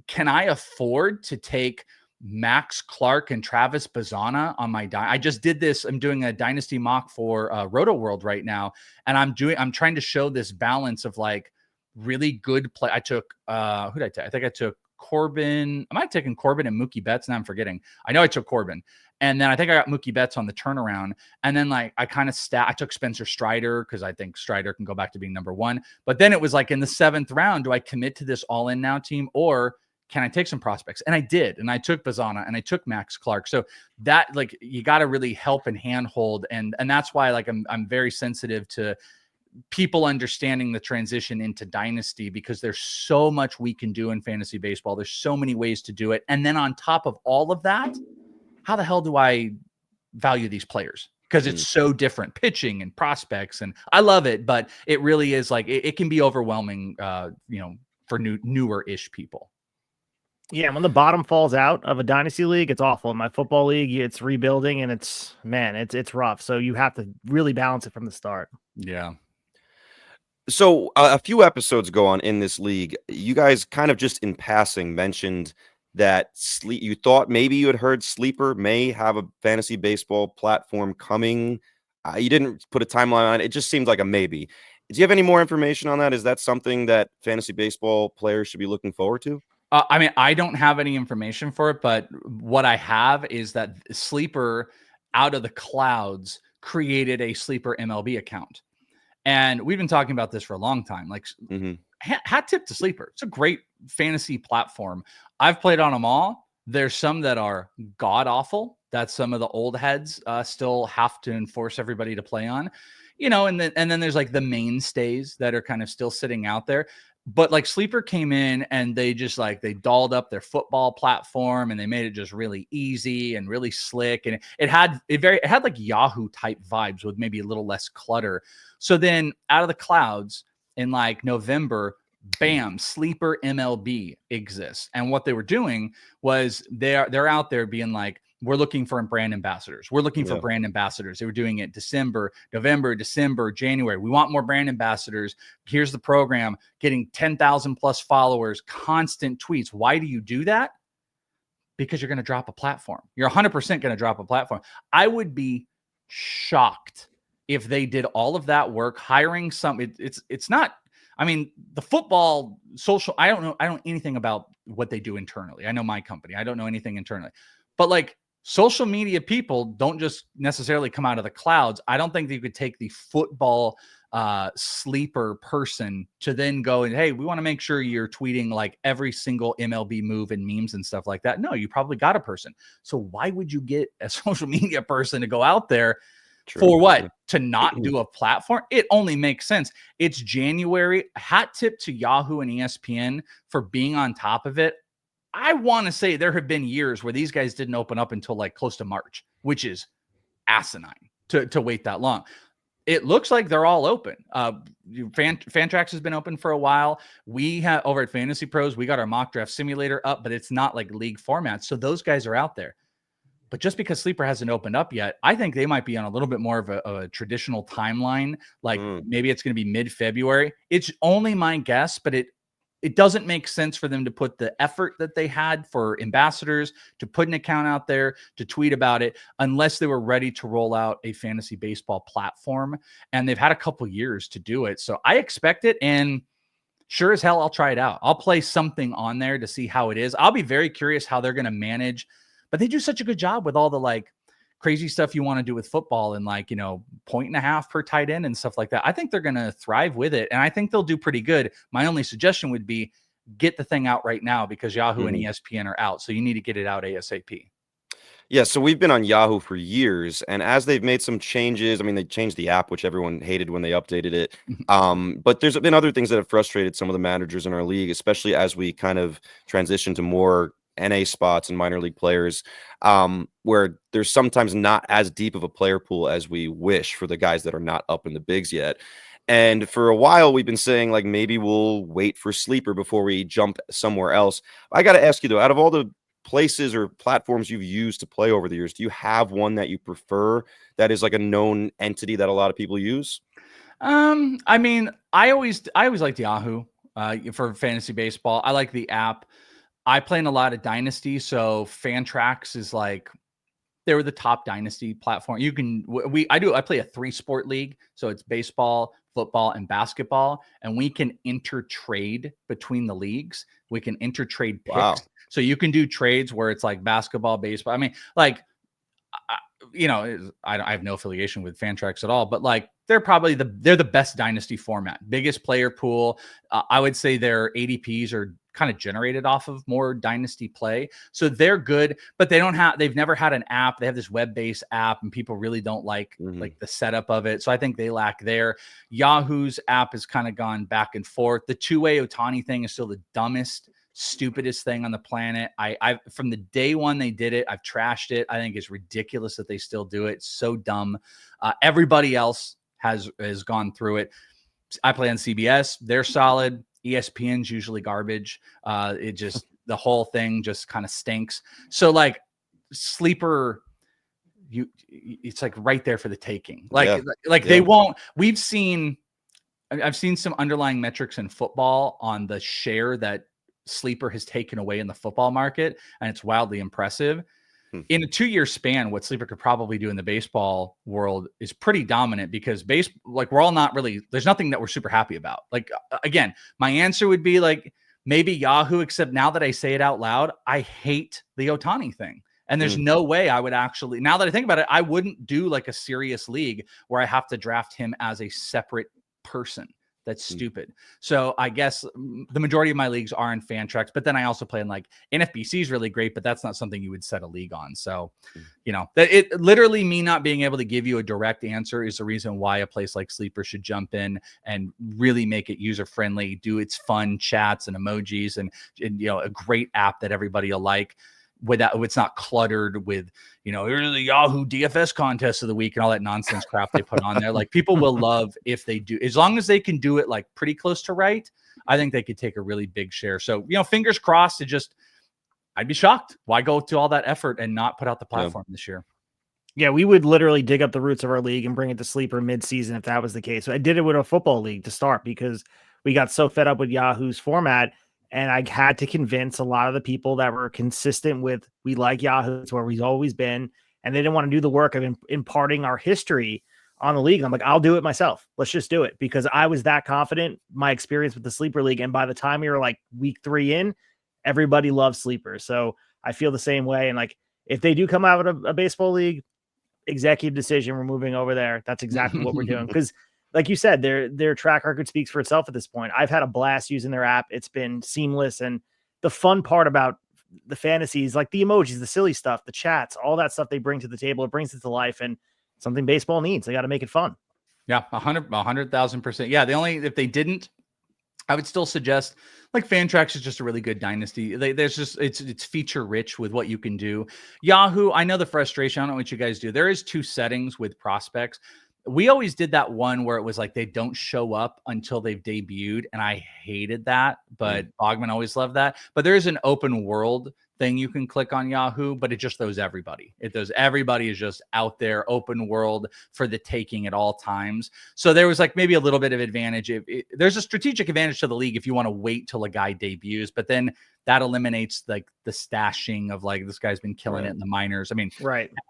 Can I afford to take Max Clark and Travis Bazana on my I just did this. I'm doing a dynasty mock for Roto World right now. And I'm trying to show this balance of like really good play. I took, who did I take? I think I took Corbin. I might have taken Corbin and Mookie Betts. Now I'm forgetting. I know I took Corbin. And then I think I got Mookie Betts on the turnaround. And then like I kind of I took Spencer Strider because I think Strider can go back to being number 1. But then it was like in the 7th round, do I commit to this all in now team, or can I take some prospects? And I did. And I took Bazana and I took Max Clark. So that like, you got to really help and handhold. And that's why like, I'm very sensitive to people understanding the transition into dynasty, because there's so much we can do in fantasy baseball. There's so many ways to do it. And then on top of all of that, how the hell do I value these players? Because it's so different, pitching and prospects. And I love it, but it really is like, it can be overwhelming, for newer-ish people. Yeah, when the bottom falls out of a dynasty league, it's awful. In my football league, it's rebuilding and it's rough. So you have to really balance it from the start. Yeah. So a few episodes ago on In This League, you guys kind of just in passing mentioned that you thought maybe you had heard Sleeper may have a fantasy baseball platform coming. You didn't put a timeline on it. It just seemed like a maybe. Do you have any more information on that? Is that something that fantasy baseball players should be looking forward to? I mean, I don't have any information for it, but what I have is that Sleeper out of the clouds created a Sleeper MLB account. And we've been talking about this for a long time. Like, hat tip to Sleeper. It's a great fantasy platform. I've played on them all. There's some that are god awful that some of the old heads still have to enforce everybody to play on, and then there's like the mainstays that are kind of still sitting out there. But like Sleeper came in and they just like, they dolled up their football platform and they made it just really easy and really slick. And it had like Yahoo type vibes with maybe a little less clutter. So then out of the clouds in like November, bam, Sleeper MLB exists. And what they were doing was they're out there being like, we're looking for brand ambassadors. We're looking for brand ambassadors. They were doing it November, December, January. We want more brand ambassadors. Here's the program, getting 10,000 plus followers, constant tweets. Why do you do that? Because you're going to drop a platform. You're 100% going to drop a platform. I would be shocked if they did all of that work, hiring some, it's not, I mean, the football social, I don't know anything about what they do internally. I know my company. I don't know anything internally, but like, social media people don't just necessarily come out of the clouds. I don't think that you could take the football Sleeper person to then go and, hey, we want to make sure you're tweeting like every single MLB move and memes and stuff like that. No, you probably got a person. So why would you get a social media person to go out there for what? To not do a platform? It only makes sense. It's January. Hat tip to Yahoo and ESPN for being on top of it. I want to say there have been years where these guys didn't open up until like close to March, which is asinine. to wait that long. It looks like they're all open. Fantrax has been open for a while. We have over at Fantasy Pros, we got our mock draft simulator up, but it's not like league formats. So those guys are out there. But just because Sleeper hasn't opened up yet, I think they might be on a little bit more of a traditional timeline. Like maybe it's going to be mid-February. It's only my guess, but it doesn't make sense for them to put the effort that they had for ambassadors to put an account out there, to tweet about it, unless they were ready to roll out a fantasy baseball platform. And they've had a couple years to do it. So I expect it. And sure as hell, I'll try it out. I'll play something on there to see how it is. I'll be very curious how they're going to manage, but they do such a good job with all the like crazy stuff you want to do with football and like, 1.5 per tight end and stuff like that. I think they're going to thrive with it. And I think they'll do pretty good. My only suggestion would be get the thing out right now because Yahoo and ESPN are out. So you need to get it out ASAP. Yeah, so we've been on Yahoo for years, and as they've made some changes, I mean, they changed the app, which everyone hated when they updated it. But there's been other things that have frustrated some of the managers in our league, especially as we kind of transition to more NA spots and minor league players, where there's sometimes not as deep of a player pool as we wish for the guys that are not up in the bigs yet. And for a while, we've been saying, like, maybe we'll wait for Sleeper before we jump somewhere else. I got to ask you, though, out of all the places or platforms you've used to play over the years, do you have one that you prefer that is like a known entity that a lot of people use? I mean, I always liked Yahoo for fantasy baseball. I like the app. I play in a lot of dynasty, so Fantrax is like they were the top dynasty platform. You can I play a 3-sport league, so it's baseball, football, and basketball, and we can intertrade between the leagues. We can intertrade picks. Wow. So you can do trades where it's like basketball, baseball. I mean, like, I have no affiliation with Fantrax at all, but like they're probably they're the best dynasty format, biggest player pool. I would say their ADPs are kind of generated off of more dynasty play. So they're good, but they've never had an app. They have this web-based app and people really don't like the setup of it. So I think they lack there. Yahoo's app has kind of gone back and forth. The two-way Ohtani thing is still the dumbest, stupidest thing on the planet. I from the day one they did it, I've trashed it. I think it's ridiculous that they still do it. It's so dumb. Everybody else has gone through it. I play on CBS. They're solid. ESPN's usually garbage. It just the whole thing just kind of stinks. So like Sleeper, it's like right there for the taking. They won't. I've seen some underlying metrics in football on the share that Sleeper has taken away in the football market, and it's wildly impressive. In a 2-year span, what Sleeper could probably do in the baseball world is pretty dominant because we're all not really, there's nothing that we're super happy about. Like, again, my answer would be like maybe Yahoo, except now that I say it out loud, I hate the Ohtani thing. And there's no way I would actually, now that I think about it, I wouldn't do like a serious league where I have to draft him as a separate person. That's stupid. So I guess the majority of my leagues are in Fantrax, but then I also play in like NFBC is really great, but that's not something you would set a league on. So, it literally me not being able to give you a direct answer is the reason why a place like Sleeper should jump in and really make it user friendly, do its fun chats and emojis and a great app that everybody will like. Without it's not cluttered with here's the Yahoo DFS contest of the week and all that nonsense crap they put on there. Like people will love if they do, as long as they can do it like pretty close to right. I think they could take a really big share. So fingers crossed. I'd be shocked. Why go to all that effort and not put out the platform this year? Yeah, we would literally dig up the roots of our league and bring it to Sleeper mid-season if that was the case. So I did it with a football league to start because we got so fed up with Yahoo's format. And I had to convince a lot of the people that were consistent with, we like Yahoo, it's where we've always been. And they didn't want to do the work of imparting our history on the league. I'm like, I'll do it myself. Let's just do it. Because I was that confident, my experience with the Sleeper League. And by the time we were like week 3 in, everybody loves Sleeper. So I feel the same way. And like, if they do come out of a baseball league, executive decision, we're moving over there. That's exactly what we're doing. Because like you said, their track record speaks for itself at this point. I've had a blast using their app. It's been seamless. And the fun part about the fantasies, like the emojis, the silly stuff, the chats, all that stuff they bring to the table, it brings it to life and something baseball needs. They got to make it fun. Yeah, 100,000%. Yeah, if they didn't, I would still suggest like Fantrax is just a really good dynasty. It's feature rich with what you can do. Yahoo, I know the frustration. I don't know what you guys do. There is 2 settings with prospects. We always did that one where it was like they don't show up until they've debuted, and I hated that. But Bogman always loved that. But there is an open world thing you can click on Yahoo, but it just throws everybody. Everybody is just out there, open world for the taking at all times. So there was like maybe a little bit of advantage. There's a strategic advantage to the league if you want to wait till a guy debuts, but then that eliminates like the stashing of like, this guy's been killing it in the minors. I mean,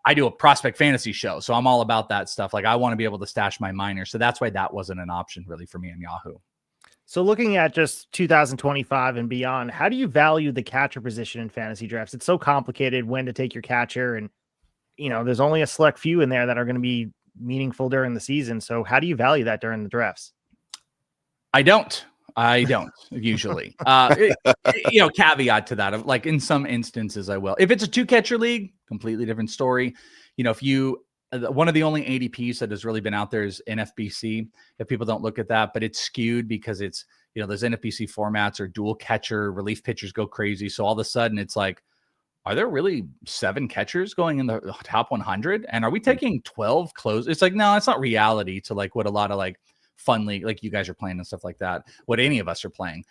I do a prospect fantasy show, so I'm all about that stuff. Like I want to be able to stash my minors. So that's why that wasn't an option really for me on Yahoo. So looking at just 2025 and beyond, how do you value the catcher position in fantasy drafts? It's so complicated when to take your catcher, and there's only a select few in there that are going to be meaningful during the season. So how do you value that during the drafts? I don't usually, caveat to that, like in some instances I will. If it's a 2-catcher league, completely different story. If you, one of the only ADPs that has really been out there is NFBC. If people don't look at that, but it's skewed because it's, those NFBC formats or dual catcher relief pitchers go crazy. So all of a sudden it's like, are there really 7 catchers going in the top 100? And are we taking 12 close? It's like, no, it's not reality to like what a lot of like fun league, like you guys are playing and stuff like that, what any of us are playing.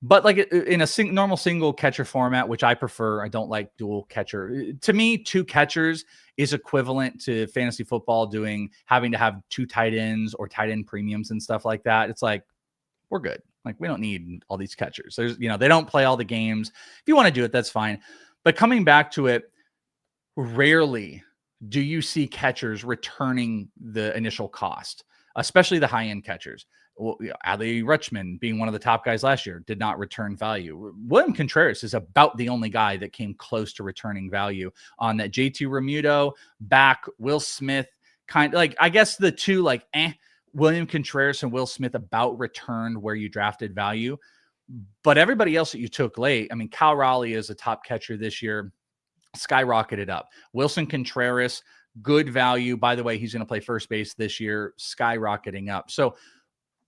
But like in a normal single catcher format, which I prefer, I don't like dual catcher. To me, 2 catchers is equivalent to fantasy football having to have 2 tight ends or tight end premiums and stuff like that. It's like, we're good. Like we don't need all these catchers. There's, they don't play all the games. If you want to do it, that's fine. But coming back to it, rarely do you see catchers returning the initial cost, especially the high-end catchers. Well, Adley Rutschman being one of the top guys last year did not return value. William Contreras is about the only guy that came close to returning value on that. JT Realmuto back, Will Smith, kind of like, I guess the 2 like, William Contreras and Will Smith about returned where you drafted value. But everybody else that you took late, I mean, Cal Raleigh is a top catcher this year, skyrocketed up. Wilson Contreras, good value. By the way, he's going to play first base this year, skyrocketing up. So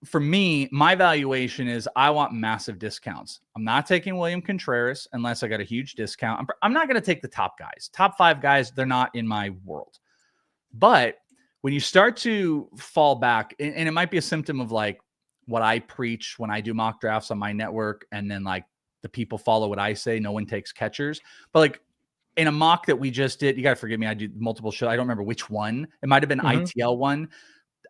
for me, my valuation is I want massive discounts. I'm not taking William Contreras unless I got a huge discount. I'm not going to take the top guys. Top 5 guys, they're not in my world. But when you start to fall back, and it might be a symptom of like what I preach when I do mock drafts on my network, and then like the people follow what I say, no one takes catchers. But like in a mock that we just did, you got to forgive me, I do multiple shows. I don't remember which one. It might have been ITL one.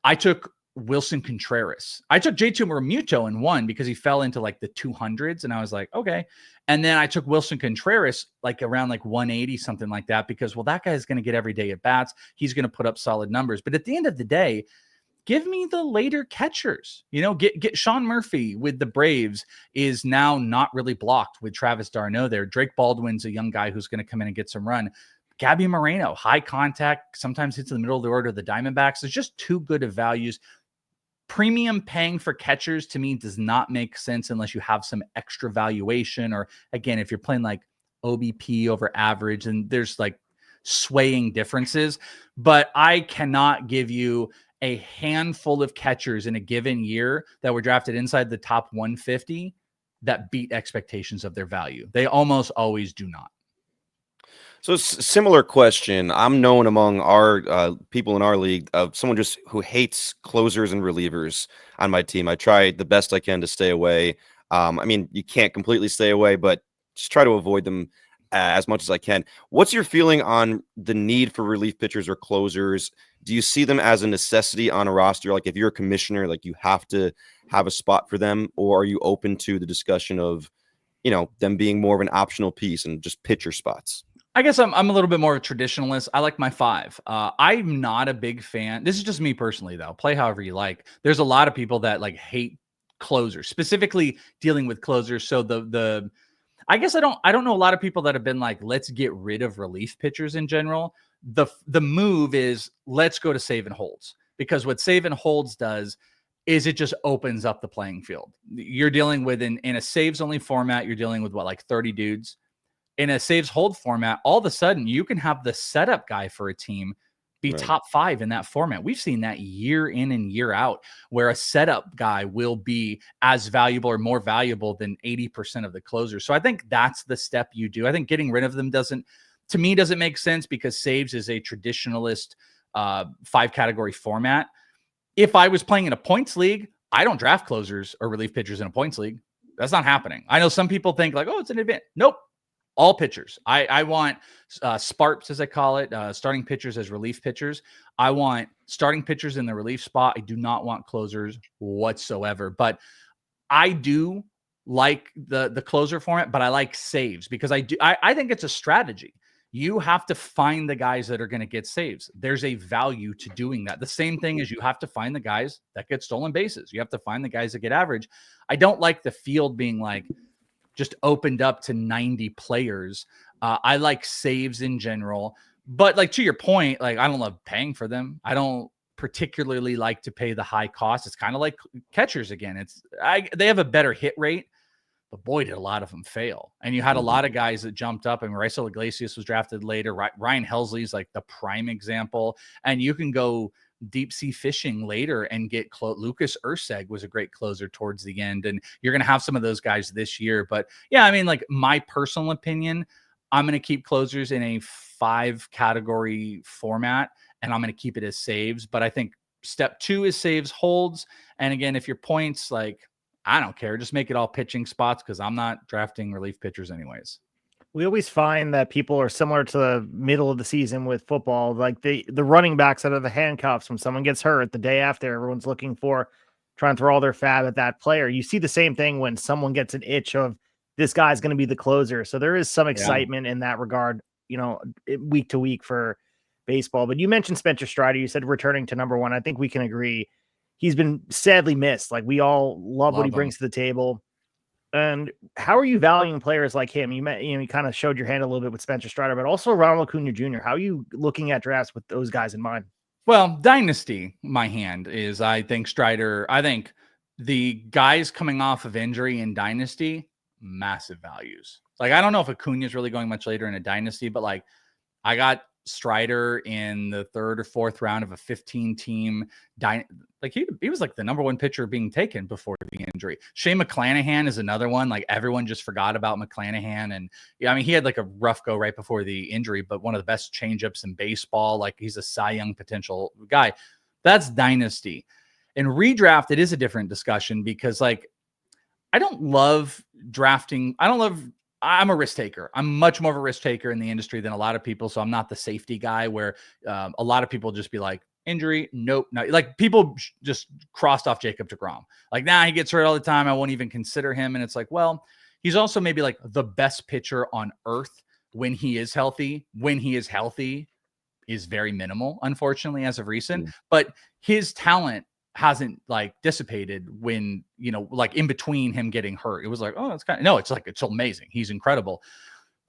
I took Wilson Contreras. I took J2 Realmuto in one because he fell into like the 200s, and I was like, okay. And then I took Wilson Contreras like around like 180, something like that, because, well, that guy's going to get every day at bats. He's going to put up solid numbers. But at the end of the day, give me the later catchers. Get Sean Murphy with the Braves is now not really blocked with Travis d'Arnaud there. Drake Baldwin's a young guy who's going to come in and get some run. Gabby Moreno, high contact, sometimes hits in the middle of the order of the Diamondbacks. There's just too good of values. Premium paying for catchers to me does not make sense unless you have some extra valuation, or again, if you're playing like OBP over average, and there's like swaying differences. But I cannot give you a handful of catchers in a given year that were drafted inside the top 150 that beat expectations of their value. They almost always do not. So similar question. I'm known among our people in our league of someone just who hates closers and relievers on my team. I try the best I can to stay away. I mean, you can't completely stay away, but just try to avoid them as much as I can. What's your feeling on the need for relief pitchers or closers? Do you see them as a necessity on a roster? Like if you're a commissioner, like you have to have a spot for them, or are you open to the discussion of, them being more of an optional piece and just pitcher spots? I guess I'm a little bit more of a traditionalist. I like my 5. I'm not a big fan. This is just me personally, though. Play however you like. There's a lot of people that like hate closers, specifically dealing with closers. So I guess I don't know a lot of people that have been like, let's get rid of relief pitchers in general. The move is let's go to save and holds, because what save and holds does is it just opens up the playing field. You're dealing with in a saves only format, you're dealing with like 30 dudes. In a saves hold format, all of a sudden you can have the setup guy for a team be Right. top 5 in that format. We've seen that year in and year out, where a setup guy will be as valuable or more valuable than 80% of the closers. So I think that's the step you do. I think getting rid of them doesn't make sense, because saves is a traditionalist 5-category format. If I was playing in a points league, I don't draft closers or relief pitchers in a points league. That's not happening. I know some people think like, oh, it's an event. Nope. All pitchers. I want SPARPs, as I call it, starting pitchers as relief pitchers. I want starting pitchers in the relief spot. I do not want closers whatsoever. But I do like the closer format, but I like saves, because I think it's a strategy. You have to find the guys that are going to get saves. There's a value to doing that. The same thing as you have to find the guys that get stolen bases. You have to find the guys that get average. I don't like the field being like just opened up to 90 players. I like saves in general, but like to your point, like I don't love paying for them. I don't particularly like to pay the high cost. It's kind of like catchers again. They have a better hit rate, but boy, did a lot of them fail. And you had a lot of guys that jumped up, and Raisel Iglesias was drafted later. Ryan Helsley's like the prime example. And you can go deep sea fishing later and get Lucas Urseg was a great closer towards the end. And you're going to have some of those guys this year. But yeah, I mean, like my personal opinion, I'm going to keep closers in a 5-category format, and I'm going to keep it as saves. But I think step 2 is saves holds. And again, if your points, like, I don't care. Just make it all pitching spots, because I'm not drafting relief pitchers anyways. We always find that people are similar to the middle of the season with football, like the running backs that are the handcuffs when someone gets hurt the day after. Everyone's looking for trying to throw all their fab at that player. You see the same thing when someone gets an itch of this guy's going to be the closer. So there is some excitement in that regard, week to week for baseball. But you mentioned Spencer Strider. You said returning to number 1. I think we can agree. He's been sadly missed. Like we all love what he brings to the table. And how are you valuing players like him? You kind of showed your hand a little bit with Spencer Strider, but also Ronald Acuna Jr. How are you looking at drafts with those guys in mind? Well, dynasty, my hand is, I think Strider, I think the guys coming off of injury in dynasty, massive values. Like, I don't know if Acuna is really going much later in a dynasty, but like I got Strider in the 3rd or 4th round of a 15-team. Like he was like the number 1 pitcher being taken before the injury. Shane McClanahan is another one. Like everyone just forgot about McClanahan, and yeah, I mean he had like a rough go right before the injury, but one of the best changeups in baseball. Like he's a Cy Young potential guy. That's dynasty. In redraft, it is a different discussion, because like I don't love drafting. I'm a risk taker. I'm much more of a risk taker in the industry than a lot of people. So I'm not the safety guy where a lot of people just be like, injury, nope. No. Like people just crossed off Jacob deGrom. Like, he gets hurt all the time. I won't even consider him. And it's like, well, he's also maybe like the best pitcher on earth when he is healthy. When he is healthy is very minimal, unfortunately, as of recent. But his talent hasn't like dissipated when, like in between him getting hurt. It was like, oh, it's amazing. He's incredible.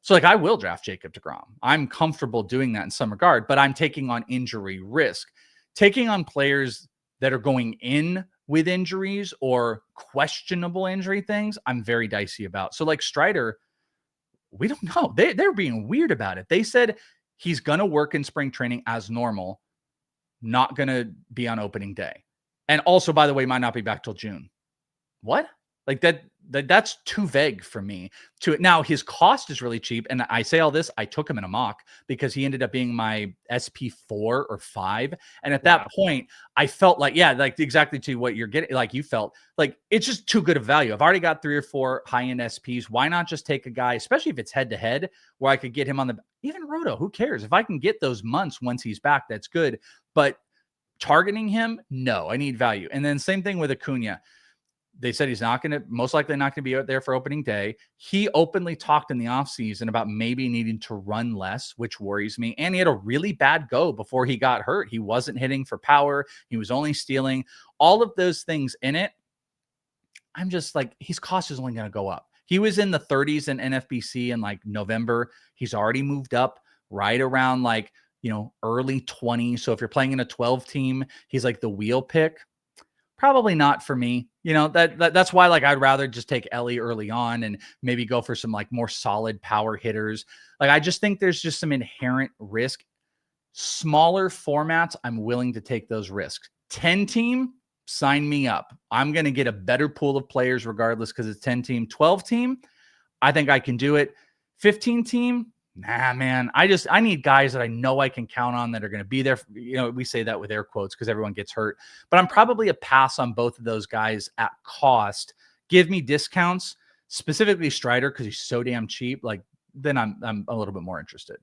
So like I will draft Jacob deGrom. I'm comfortable doing that in some regard, but I'm taking on injury risk. Taking on players that are going in with injuries or questionable injury things, I'm very dicey about. So like Strider, we don't know. They're being weird about it. They said he's going to work in spring training as normal, not going to be on opening day. And also, by the way, might not be back till June. What? Like that's too vague for me. Now, his cost is really cheap. And I say all this, I took him in a mock because he ended up being my SP 4 or 5. And at that point, I felt like, like exactly to what you're getting, like you felt like it's just too good of value. I've already got 3 or 4 high-end SPs. Why not just take a guy, especially if it's head-to-head, where I could get him on even Roto, who cares? If I can get those months once he's back, that's good. But targeting him, no, I need value. And then same thing with Acuna. They said he's most likely not going to be out there for opening day. He openly talked in the offseason about maybe needing to run less, which worries me. And he had a really bad go before he got hurt. He wasn't hitting for power. He was only stealing. All of those things in it, I'm just like, his cost is only going to go up. He was in the 30s in NFBC in like November. He's already moved up right around like, early 20s. So if you're playing in a 12 team, he's like the wheel pick. Probably not for me. That's why like I'd rather just take Ellie early on and maybe go for some like more solid power hitters. Like I just think there's just some inherent risk. Smaller formats, I'm willing to take those risks. 10 team, sign me up. I'm going to get a better pool of players regardless because it's 10 team. 12 team, I think I can do it. 15 team, nah, man. I need guys that I know I can count on that are going to be there. You know, we say that with air quotes because everyone gets hurt. But I'm probably a pass on both of those guys at cost. Give me discounts, specifically Strider because he's so damn cheap. Like, then I'm a little bit more interested.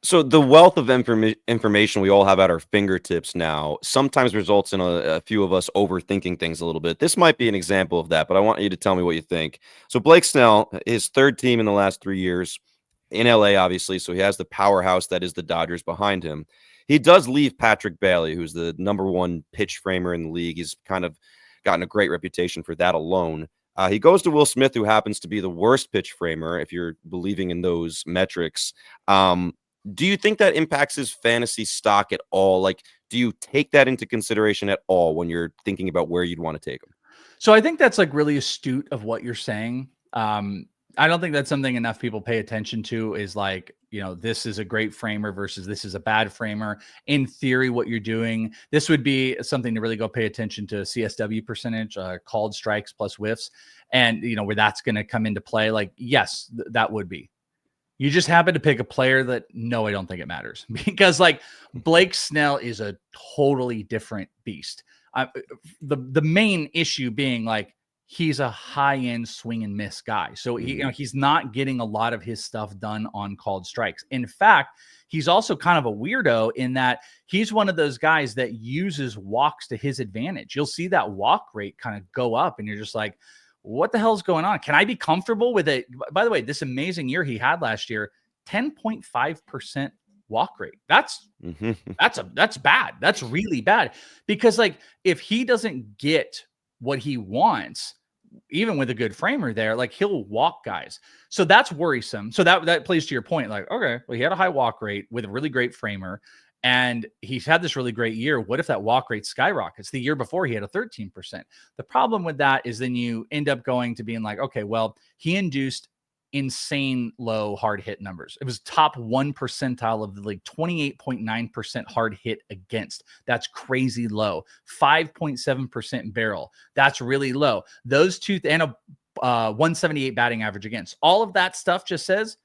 So the wealth of information we all have at our fingertips now sometimes results in a few of us overthinking things a little bit. This might be an example of that, but I want you to tell me what you think. So Blake Snell, his third team in the last 3 years in LA, obviously. So he has the powerhouse that is the Dodgers behind him. He does leave Patrick Bailey, who's the #1 pitch framer in the league. He's kind of gotten a great reputation for that alone. He goes to Will Smith, who happens to be the worst pitch framer, if you're believing in those metrics. Do you think that impacts his fantasy stock at all? Like, do you take that into consideration at all when you're thinking about where you'd want to take him? So I think that's like really astute of what you're saying. I don't think that's something enough people pay attention to is like, you know, this is a great framer versus this is a bad framer. In theory, what you're doing, this would be something to really go pay attention to CSW percentage, called strikes plus whiffs, and, you know, where that's going to come into play. Like, yes, that would be. You just happen to pick a player that, no, I don't think it matters because like Blake Snell is a totally different beast. The main issue being like, he's a high-end swing and miss guy. So he's not getting a lot of his stuff done on called strikes. In fact, he's also kind of a weirdo in that he's one of those guys that uses walks to his advantage. You'll see that walk rate kind of go up and you're just like, what the hell's going on? Can I be comfortable with it? By the way, this amazing year he had last year, 10.5% walk rate. That's bad. That's really bad because like if he doesn't get what he wants, even with a good framer there, like he'll walk guys. So that's worrisome. So that plays to your point. Like, okay, well, he had a high walk rate with a really great framer and he's had this really great year. What if that walk rate skyrockets? The year before he had a 13%. The problem with that is then you end up going to being like, okay, well, he induced insane low hard hit numbers. It was top 1 percentile of the league, 28.9% hard hit against. That's crazy low. 5.7% barrel. That's really low. Those two, and a 178 batting average against. All of that stuff just says,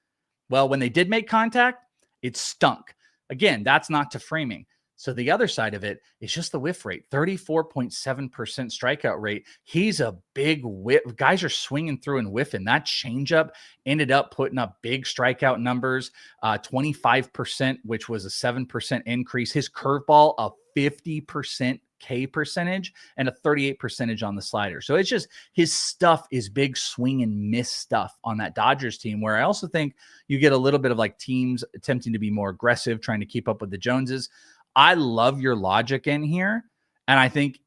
well, when they did make contact, it stunk. Again, that's not to framing. So the other side of it is just the whiff rate, 34.7% strikeout rate. He's a big whiff. Guys are swinging through and whiffing. That changeup ended up putting up big strikeout numbers, 25%, which was a 7% increase. His curveball, a 50% K percentage and a 38% on the slider. So it's just his stuff is big swing and miss stuff on that Dodgers team, where I also think you get a little bit of like teams attempting to be more aggressive, trying to keep up with the Joneses. I love your logic in here, and I think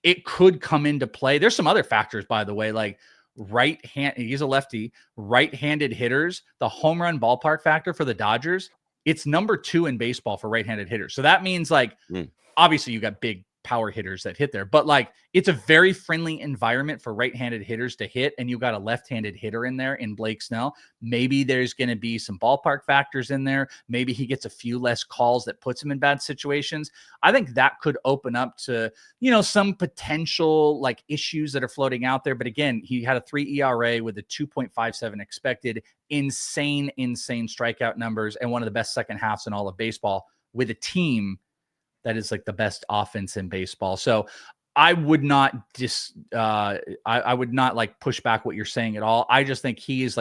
it could come into play. There's some other factors, by the way, like he's a lefty, right-handed hitters, the home run ballpark factor for the Dodgers, it's #2 in baseball for right-handed hitters. So that means like, obviously you got big power hitters that hit there, but like it's a very friendly environment for right-handed hitters to hit, and you got a left-handed hitter in there in Blake Snell. Maybe there's going to be some ballpark factors in there. Maybe he gets a few less calls that puts him in bad situations. I think that could open up to, you know, some potential like issues that are floating out there. But again, he had a 3 ERA with a 2.57 expected, insane strikeout numbers, and one of the best second halves in all of baseball with a team that is like the best offense in baseball. So I would not I would not like push back what you're saying at all. I just think he's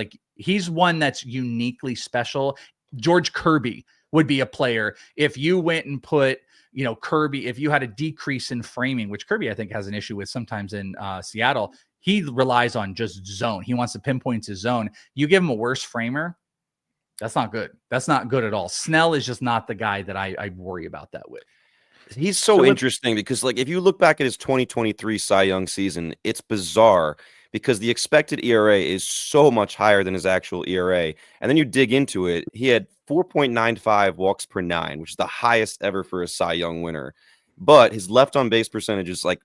one that's uniquely special. George Kirby would be a player. If you went and put, you know, Kirby, if you had a decrease in framing, which Kirby I think has an issue with sometimes in Seattle, he relies on just zone. He wants to pinpoint his zone. You give him a worse framer, that's not good. That's not good at all. Snell is just not the guy that I worry about that with. He's so interesting because, like, if you look back at his 2023 Cy Young season, it's bizarre because the expected ERA is so much higher than his actual ERA. And then you dig into it, he had 4.95 walks per 9, which is the highest ever for a Cy Young winner. But his left on base percentage is like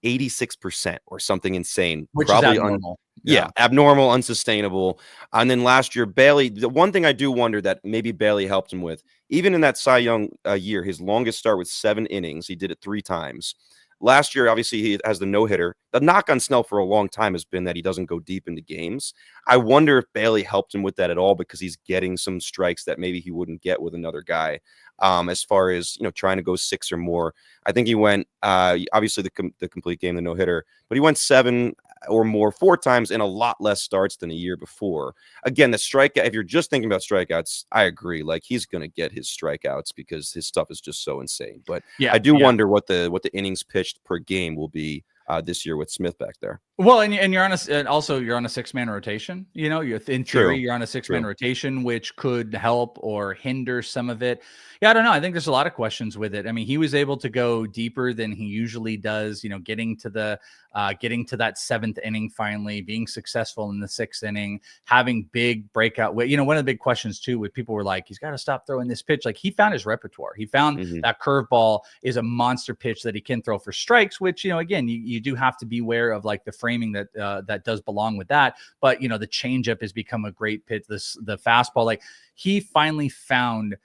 86% or something insane. Which is abnormal. Yeah, abnormal, unsustainable. And then last year, Bailey, the one thing I do wonder that maybe Bailey helped him with, even in that Cy Young year, his longest start was 7 innings. He did it 3 times. Last year, obviously, he has the no-hitter. The knock on Snell for a long time has been that he doesn't go deep into games. I wonder if Bailey helped him with that at all, because he's getting some strikes that maybe he wouldn't get with another guy. As far as, trying to go 6 or more. I think he went, obviously the complete game, the no-hitter, but he went 7 or more 4 times in a lot less starts than a year before. Again, the strikeout, if you're just thinking about strikeouts, I agree. Like, he's going to get his strikeouts because his stuff is just so insane. But I do wonder what the innings pitched per game will be this year with Smith back there. Well, and you're on a, and also you're on a 6-man rotation. You're in theory, you're on a 6-man rotation, which could help or hinder some of it. Yeah, I don't know. I think there's a lot of questions with it. I mean, he was able to go deeper than he usually does. Getting to that 7th inning, finally being successful in the 6th inning, having big breakout. One of the big questions too, with people were like, he's got to stop throwing this pitch. Like, he found his repertoire. He found that curveball is a monster pitch that he can throw for strikes. Which again, you do have to be aware of, like, the framing that does belong with that. But the changeup has become a great pitch. The fastball, like, he finally found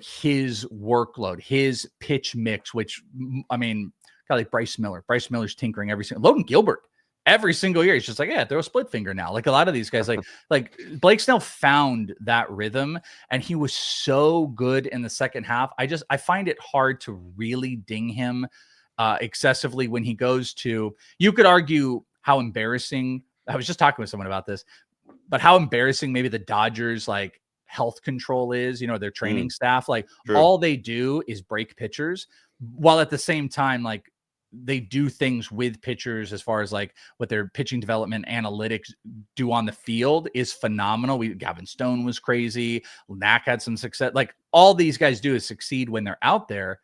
his workload, his pitch mix, which, I mean, kind of like Bryce Miller. Bryce Miller's tinkering every single. Logan Gilbert, every single year, he's just like, yeah, throw a split finger now. Like, a lot of these guys, like Blake Snell found that rhythm, and he was so good in the second half. I find it hard to really ding him excessively when he goes to. You could argue how embarrassing. I was just talking with someone about this, but how embarrassing maybe the Dodgers, like, health control is, their training staff, like, all they do is break pitchers, while at the same time, like, they do things with pitchers as far as, like, what their pitching development analytics do on the field is phenomenal. Gavin Stone was crazy. Knack had some success. Like, all these guys do is succeed when they're out there,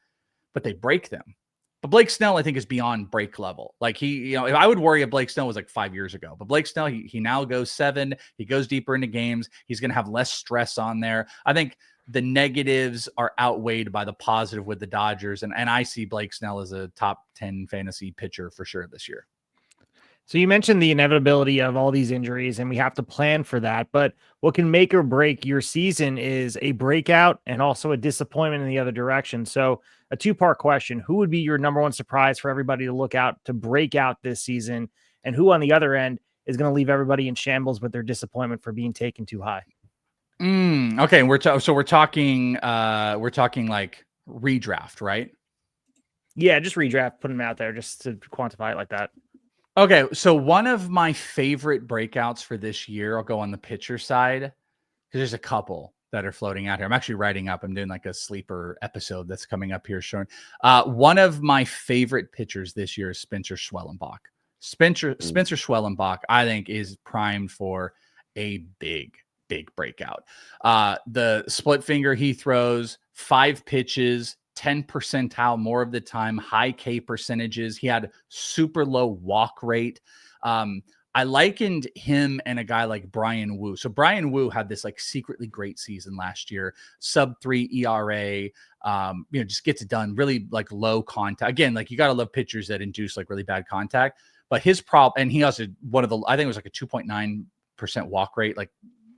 but they break them. But Blake Snell, I think, is beyond break level. Like, he, if I would worry if Blake Snell was like 5 years ago, but Blake Snell, he now goes 7. He goes deeper into games. He's going to have less stress on there. I think the negatives are outweighed by the positive with the Dodgers. And I see Blake Snell as a top 10 fantasy pitcher for sure this year. So you mentioned the inevitability of all these injuries, and we have to plan for that. But what can make or break your season is a breakout and also a disappointment in the other direction. So a 2-part question: who would be your number one surprise for everybody to look out to break out this season? And who on the other end is going to leave everybody in shambles with their disappointment for being taken too high? Okay. We're talking like redraft, right? Yeah, just redraft, put them out there just to quantify it like that. Okay, so one of my favorite breakouts for this year, I'll go on the pitcher side, because there's a couple that are floating out here. I'm actually writing up. I'm doing like a sleeper episode that's coming up here soon. One of my favorite pitchers this year is Spencer Schwellenbach. Spencer Schwellenbach, I think, is primed for a big breakout. The split finger he throws, 5 pitches, 10 percentile more of the time, high K percentages. He had super low walk rate. I likened him and a guy like Brian Wu. So Brian Wu had this, like, secretly great season last year, sub-3 ERA, just gets it done, really, like, low contact. Again, like, you got to love pitchers that induce, like, really bad contact. But his problem, and he also I think it was like a 2.9% walk rate, like,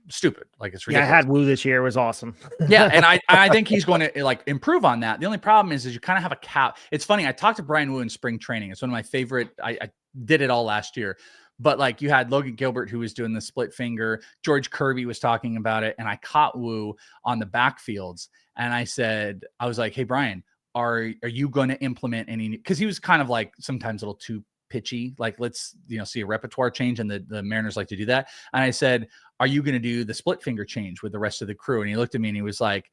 stupid. Like, it's ridiculous. Yeah, I had Wu this year. It was awesome. Yeah, and I think he's going to, like, improve on that. The only problem is you kind of have a cap. It's funny. I talked to Brian Wu in spring training. It's one of my favorite. I did it all last year. But, like, you had Logan Gilbert, who was doing the split finger. George Kirby was talking about it. And I caught Wu on the backfields. And I was like, hey, Brian, are you going to implement any, because he was kind of like sometimes a little too pitchy, like, let's see a repertoire change, and the Mariners like to do that. And I said, are you going to do the split finger change with the rest of the crew? And he looked at me and he was like,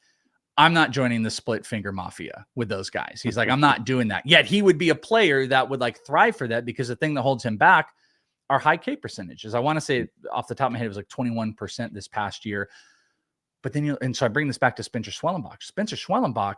I'm not joining the split finger mafia with those guys. He's like, I'm not doing that. Yet he would be a player that would, like, thrive for that, because the thing that holds him back are high K percentages. I want to say off the top of my head, it was like 21% this past year. But then and so I bring this back to Spencer Schwellenbach. Spencer Schwellenbach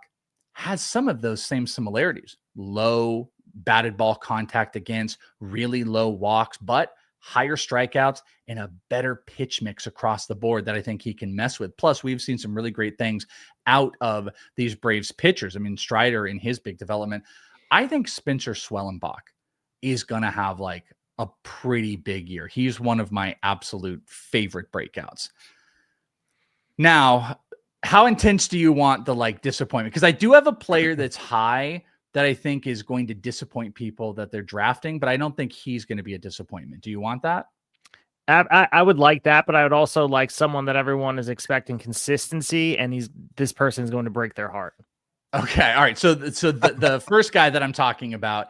has some of those same similarities: low batted ball contact against, really low walks, but higher strikeouts and a better pitch mix across the board that I think he can mess with. Plus, we've seen some really great things out of these Braves pitchers. I mean, Strider in his big development. I think Spencer Schwellenbach is going to have, like, a pretty big year. He's one of my absolute favorite breakouts. Now, how intense do you want the like disappointment? Because I do have a player that's high that I think is going to disappoint people that they're drafting, but I don't think he's going to be a disappointment. Do you want that? I would like that, but I would also like someone that everyone is expecting consistency, and this person is going to break their heart. Okay, all right. So the first guy that I'm talking about,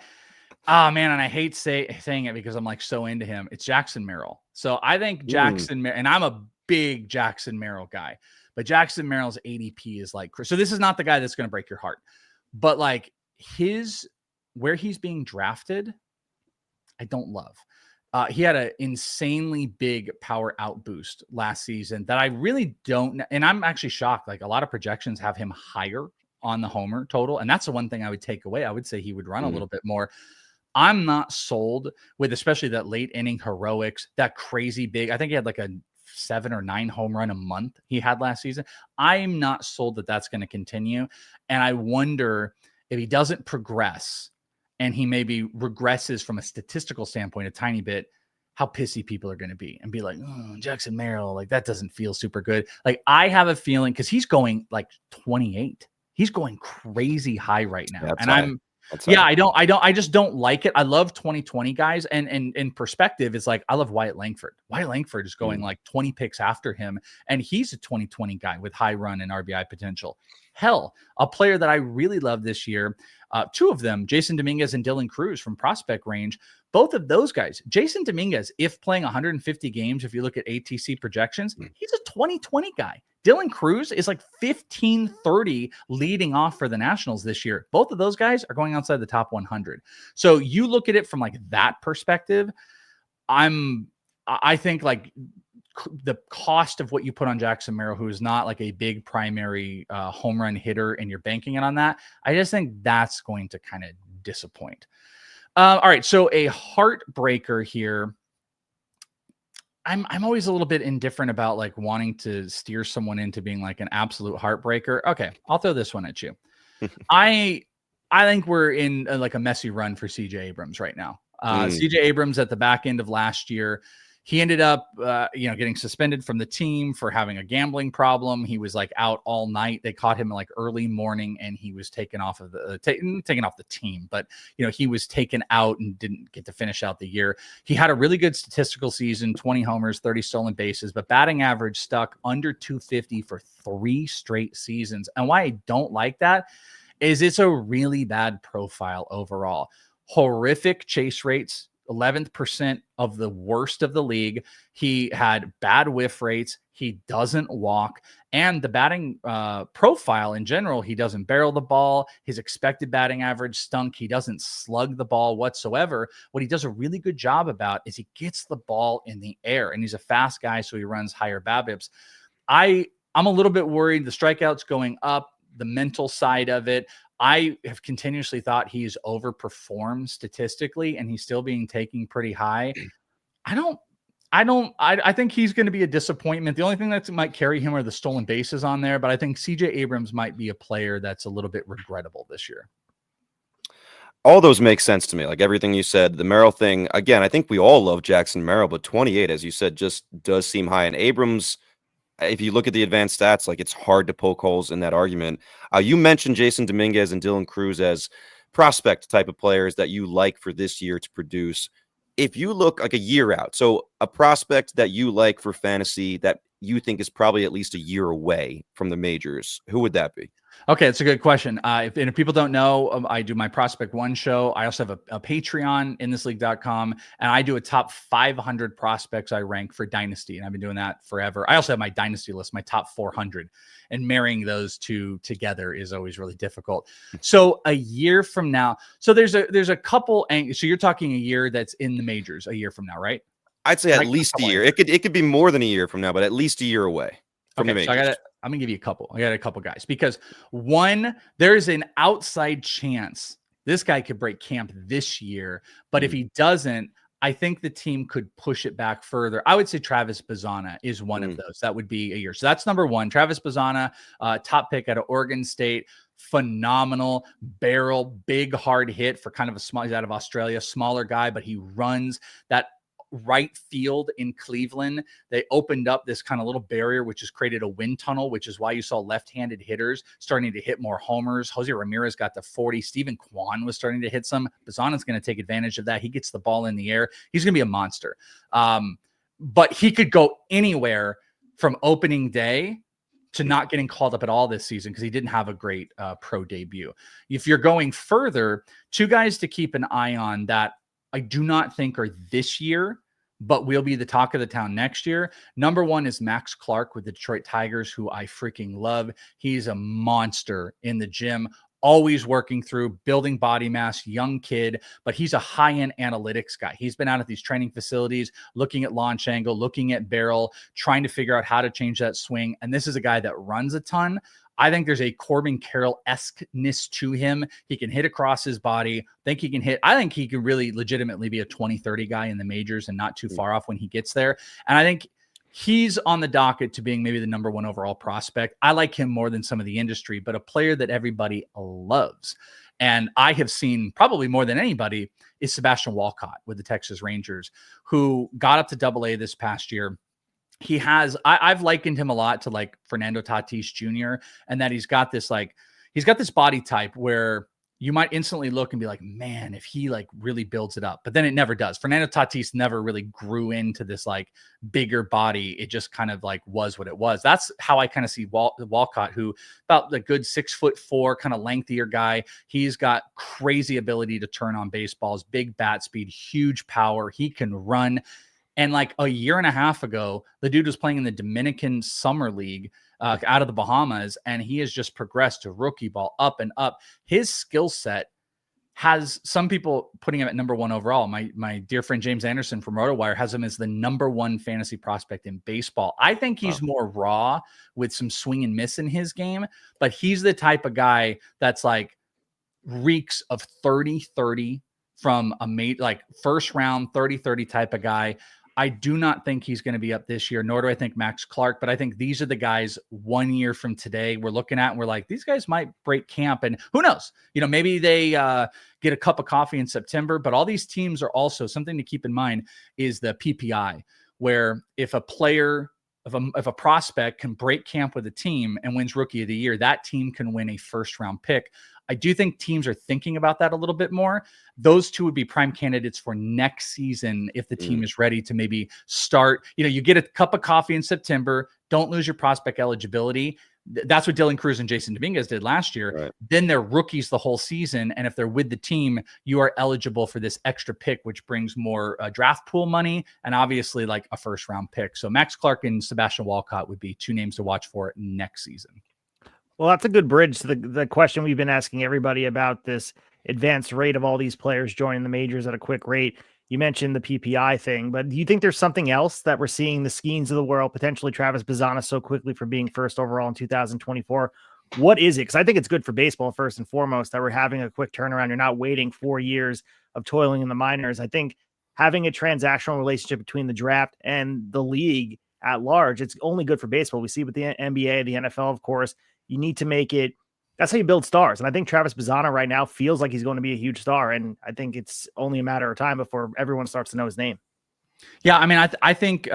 oh man, and I hate saying it because I'm like so into him. It's Jackson Merrill. So I think Jackson Merrill, and I'm a big Jackson Merrill guy, but Jackson Merrill's ADP is like, so this is not the guy that's going to break your heart, but like where he's being drafted, I don't love. He had an insanely big power out boost last season that I really don't, and I'm actually shocked. Like a lot of projections have him higher on the homer total, and that's the one thing I would take away. I would say he would run a little bit more. I'm not sold with especially that late inning heroics, that crazy big. I think he had like a 7 or 9 home run a month he had last season. I'm not sold that that's going to continue, and I wonder if he doesn't progress and he maybe regresses from a statistical standpoint a tiny bit, how pissy people are going to be and be like, oh, Jackson Merrill, like that doesn't feel super good. Like I have a feeling because he's going like 28. He's going crazy high right now. That's and high. I just don't like it. I love 2020 guys. And in perspective, it's like, I love Wyatt Langford. Wyatt Langford is going like 20 picks after him. And he's a 2020 guy with high run and RBI potential. Hell, a player that I really love this year, 2 of them, Jason Dominguez and Dylan Cruz from prospect range. Both of those guys, Jason Dominguez, if playing 150 games, if you look at ATC projections, he's a 2020 guy. Dylan Cruz is like 1530 leading off for the Nationals this year. Both of those guys are going outside the top 100. So you look at it from like that perspective. I think like the cost of what you put on Jackson Merrill, who is not like a big primary home run hitter, and you're banking it on that. I just think that's going to kind of disappoint. All right. So a heartbreaker here. I'm always a little bit indifferent about like wanting to steer someone into being like an absolute heartbreaker. Okay, I'll throw this one at you. I think we're in like a messy run for CJ Abrams right now. CJ Abrams at the back end of last year, he ended up, getting suspended from the team for having a gambling problem. He was like out all night. They caught him like early morning, and he was taken off of taken off the team. But he was taken out and didn't get to finish out the year. He had a really good statistical season: 20 homers, 30 stolen bases, but batting average stuck under 250 for 3 straight seasons. And why I don't like that is it's a really bad profile overall. Horrific chase rates. 11% of the worst of the league. He had bad whiff rates. He doesn't walk. And the batting profile in general, he doesn't barrel the ball. His expected batting average stunk. He doesn't slug the ball whatsoever. What he does a really good job about is he gets the ball in the air. And he's a fast guy, so he runs higher BABIPs. I'm a little bit worried. The strikeouts going up, the mental side of it. I have continuously thought he's overperformed statistically, and he's still being taken pretty high. I think he's going to be a disappointment. The only thing that might carry him are the stolen bases on there, but I think CJ Abrams might be a player that's a little bit regrettable this year. All those make sense to me. Like everything you said, the Merrill thing, again, I think we all love Jackson Merrill, but 28, as you said, just does seem high. And Abrams, if you look at the advanced stats, like it's hard to poke holes in that argument. You mentioned Jason Dominguez and Dylan Cruz as prospect type of players that you like for this year to produce. If you look like a year out, so a prospect that you like for fantasy that you think is probably at least a year away from the majors, who would that be? Okay, it's a good question. If people don't know, I do my Prospect One show. I also have a Patreon, inthisleague.com, and I do a top 500 prospects I rank for Dynasty, and I've been doing that forever. I also have my Dynasty list, my top 400, and marrying those two together is always really difficult. So a year from now, so there's a couple, so you're talking a year that's in the majors a year from now, right? I'd say at least a year. It could be more than a year from now, but at least a year away from the majors. So I'm going to give you a couple. I got a couple guys because one, there's an outside chance this guy could break camp this year, but if he doesn't, I think the team could push it back further. I would say Travis Bazzana is one of those. That would be a year. So that's number one. Travis Bazzana, top pick out of Oregon State, phenomenal barrel, big hard hit for kind of a small, he's out of Australia, smaller guy, but he runs that right field in Cleveland. They opened up this kind of little barrier, which has created a wind tunnel, which is why you saw left-handed hitters starting to hit more homers. Jose Ramirez got to 40. Stephen Kwan was starting to hit some. Bazana's going to take advantage of that. He gets the ball in the air. He's going to be a monster. But he could go anywhere from opening day to not getting called up at all this season because he didn't have a great pro debut. If you're going further, two guys to keep an eye on that I do not think are this year, but will be the talk of the town next year. Number one is Max Clark with the Detroit Tigers, who I freaking love. He's a monster in the gym, always working through building body mass, young kid, but he's a high-end analytics guy. He's been out at these training facilities, looking at launch angle, looking at barrel, trying to figure out how to change that swing. And this is a guy that runs a ton. I think there's a Corbin Carroll-esque-ness to him. He can hit across his body. I think he can really legitimately be a 20-30 guy in the majors and not too far off when he gets there. And I think he's on the docket to being maybe the number one overall prospect. I like him more than some of the industry, but a player that everybody loves. And I have seen probably more than anybody is Sebastian Walcott with the Texas Rangers, who got up to Double-A this past year. He has, I've likened him a lot to like Fernando Tatis Jr. and that he's got this body type where you might instantly look and be like, man, if he like really builds it up, but then it never does. Fernando Tatis never really grew into this like bigger body. It just kind of like was what it was. That's how I kind of see Walcott, who about the good 6'4", kind of lengthier guy. He's got crazy ability to turn on baseballs, big bat speed, huge power. He can run. And like a year and a half ago, the dude was playing in the Dominican Summer League out of the Bahamas, and he has just progressed to rookie ball up and up. His skill set has some people putting him at number one overall. My dear friend James Anderson from RotoWire has him as the number one fantasy prospect in baseball. I think he's more raw with some swing and miss in his game, but he's the type of guy that's like reeks of 30-30 from a like first round 30-30 type of guy. I do not think he's going to be up this year, nor do I think Max Clark, but I think these are the guys 1 year from today we're looking at and we're like, these guys might break camp, and who knows, maybe they get a cup of coffee in September. But all these teams are also, something to keep in mind is the PPI, where if a player, if a prospect can break camp with a team and wins rookie of the year, that team can win a first round pick. I do think teams are thinking about that a little bit more. Those two would be prime candidates for next season if the team is ready to maybe start. You get a cup of coffee in September. Don't lose your prospect eligibility. That's what Dylan Cruz and Jason Dominguez did last year. Right. Then they're rookies the whole season. And if they're with the team, you are eligible for this extra pick, which brings more draft pool money and obviously like a first round pick. So Max Clark and Sebastian Walcott would be two names to watch for next season. Well, that's a good bridge to the question we've been asking everybody about this advanced rate of all these players joining the majors at a quick rate. You mentioned the PPI thing, but do you think there's something else that we're seeing the Skeens of the world, potentially Travis Bazana, so quickly from being first overall in 2024? What is it? Because I think it's good for baseball, first and foremost, that we're having a quick turnaround. You're not waiting 4 years of toiling in the minors. I think having a transactional relationship between the draft and the league at large, it's only good for baseball. We see with the NBA, the NFL, of course. You need to make it. That's how you build stars. And I think Travis Bazana right now feels like he's going to be a huge star. And I think it's only a matter of time before everyone starts to know his name. Yeah, I mean, I think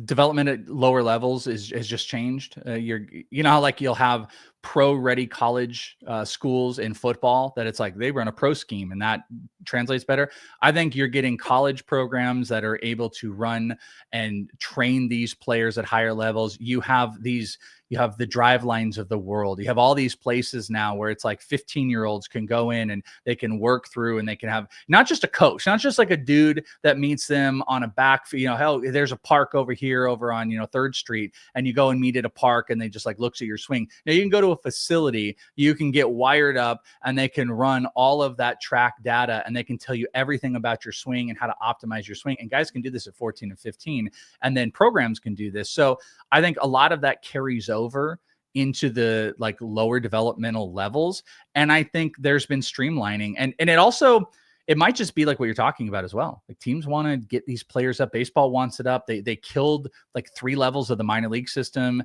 development at lower levels has just changed. You know how like you'll have pro-ready college schools in football that it's like they run a pro scheme and that translates better. I think you're getting college programs that are able to run and train these players at higher levels. You have the drive lines of the world. You have all these places now where it's like 15-year-olds can go in and they can work through and they can have not just a coach, not just like a dude that meets them on a back, hell, there's a park over here over on, 3rd Street, and you go and meet at a park and they just like looks at your swing. Now you can go to a facility, you can get wired up and they can run all of that track data and they can tell you everything about your swing and how to optimize your swing. And guys can do this at 14 and 15, and then programs can do this. So I think a lot of that carries over into the like lower developmental levels. And I think there's been streamlining and it also, it might just be like what you're talking about as well. Like teams want to get these players up. Baseball wants it up. They killed like 3 levels of the minor league system.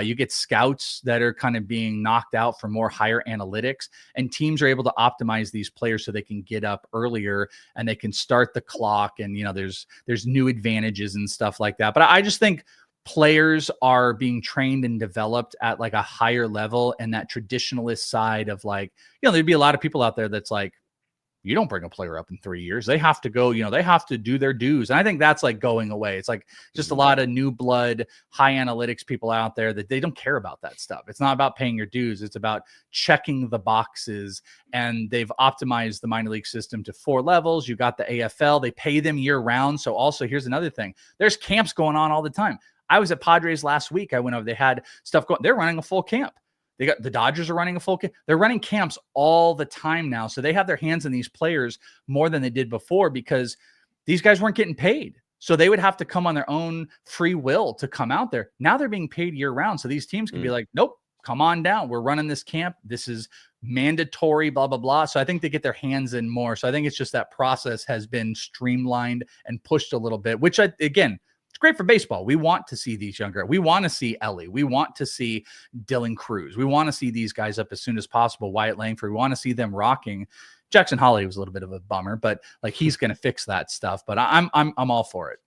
You get scouts that are kind of being knocked out for more higher analytics, and teams are able to optimize these players so they can get up earlier and they can start the clock. And, there's new advantages and stuff like that. But I just think players are being trained and developed at like a higher level, and that traditionalist side of like, there'd be a lot of people out there that's like, you don't bring a player up in 3 years. They have to go, they have to do their dues. And I think that's like going away. It's like just a lot of new blood, high analytics people out there that they don't care about that stuff. It's not about paying your dues. It's about checking the boxes. And they've optimized the minor league system to 4 levels. You got the AFL, they pay them year round. So also here's another thing. There's camps going on all the time. I was at Padres last week. I went over, they had stuff going, they're running a full camp. They got the Dodgers are running a full camp. They're running camps all the time now. So they have their hands in these players more than they did before because these guys weren't getting paid. So they would have to come on their own free will to come out there. Now they're being paid year round. So these teams can be like, nope, come on down. We're running this camp. This is mandatory, blah, blah, blah. So I think they get their hands in more. So I think it's just that process has been streamlined and pushed a little bit, which again, it's great for baseball. We want to see these younger. We want to see Ellie. We want to see Dylan Cruz. We want to see these guys up as soon as possible. Wyatt Langford. We want to see them rocking. Jackson Holliday was a little bit of a bummer, but like he's going to fix that stuff. But I'm all for it.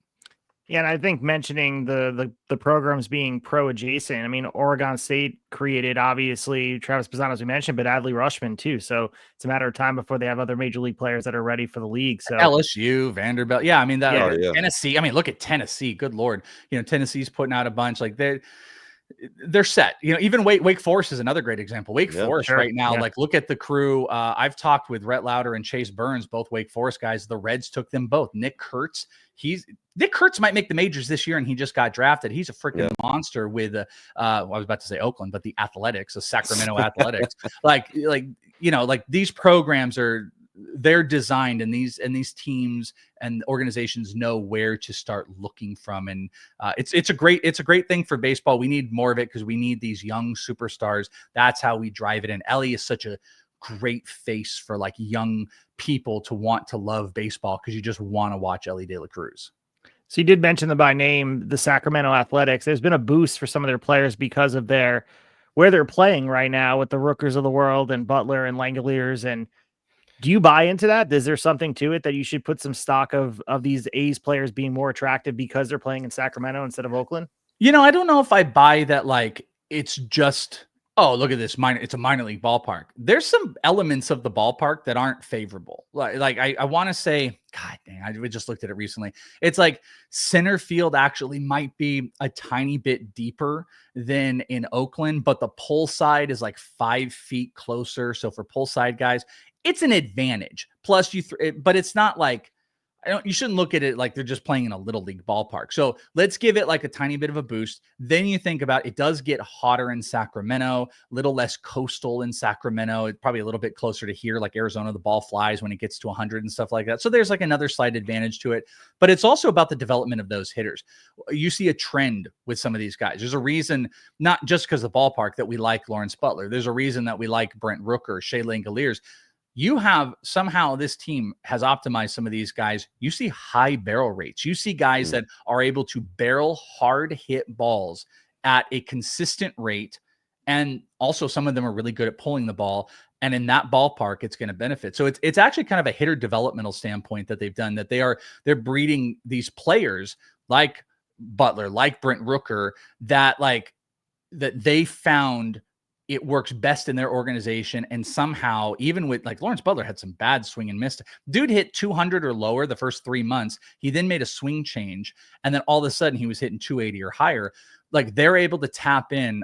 Yeah, and I think mentioning the programs being pro adjacent. I mean, Oregon State created obviously Travis Pisano, as we mentioned, but Adley Rushman too. So it's a matter of time before they have other major league players that are ready for the league. So LSU, Vanderbilt, yeah, I mean that Tennessee. I mean, look at Tennessee. Good Lord, Tennessee's putting out a bunch. Like they're set. Even Wake Forest is another great example. Wake Forest right now, like look at the crew. I've talked with Rhett Lauder and Chase Burns, both Wake Forest guys. The Reds took them both. Nick Kurtz might make the majors this year, and he just got drafted. He's a freaking monster with I was about to say Oakland, but the Athletics, the Sacramento Athletics. Like these programs they're designed, and these teams and organizations know where to start looking from. And it's a great thing for baseball. We need more of it because we need these young superstars. That's how we drive it. And Ellie is such a great face for like young people to want to love baseball because you just want to watch Ellie De La Cruz. So you did mention them by name, the Sacramento Athletics. There's been a boost for some of their players because of where they're playing right now with the Rookers of the world and Butler and Langoliers. And do you buy into that? Is there something to it that you should put some stock of these A's players being more attractive because they're playing in Sacramento instead of Oakland? I don't know if I buy that. Like it's just, oh, look at this it's a minor league ballpark. There's some elements of the ballpark that aren't favorable. Like I want to say, God dang, we just looked at it recently. It's like center field actually might be a tiny bit deeper than in Oakland, but the pull side is like 5 feet closer. So for pull side guys, it's an advantage. Plus but it's not like, you shouldn't look at it like they're just playing in a little league ballpark. So let's give it like a tiny bit of a boost. Then you think about it does get hotter in Sacramento, a little less coastal in Sacramento. It's probably a little bit closer to here, like Arizona, the ball flies when it gets to 100 and stuff like that. So there's like another slight advantage to it, but it's also about the development of those hitters. You see a trend with some of these guys. There's a reason, not just because of the ballpark, that we like Lawrence Butler. There's a reason that we like Brent Rooker, Shea Langoliers. You have somehow this team has optimized some of these guys. You see high barrel rates. You see guys that are able to barrel hard hit balls at a consistent rate. And also some of them are really good at pulling the ball. And in that ballpark, it's going to benefit. So it's actually kind of a hitter developmental standpoint that they've done, that they're breeding these players like Butler, like Brent Rooker, that they found it works best in their organization. And somehow, even with like Lawrence Butler had some bad swing and miss. Dude hit 200 or lower the first 3 months. He then made a swing change. And then all of a sudden he was hitting 280 or higher. Like they're able to tap in.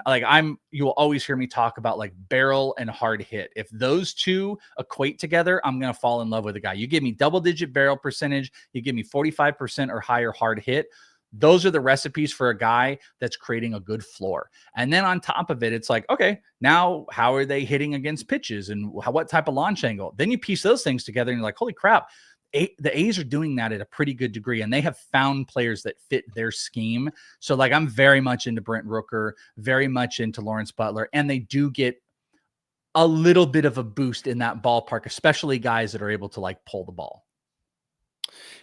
You will always hear me talk about like barrel and hard hit. If those two equate together, I'm going to fall in love with a guy. You give me double-digit barrel percentage, you give me 45% or higher hard hit. Those are the recipes for a guy that's creating a good floor. And then on top of it, it's like, okay, now how are they hitting against pitches and what type of launch angle? Then you piece those things together and you're like, holy crap, the A's are doing that at a pretty good degree. And they have found players that fit their scheme. So like, I'm very much into Brent Rooker, very much into Lawrence Butler, and they do get a little bit of a boost in that ballpark, especially guys that are able to like pull the ball.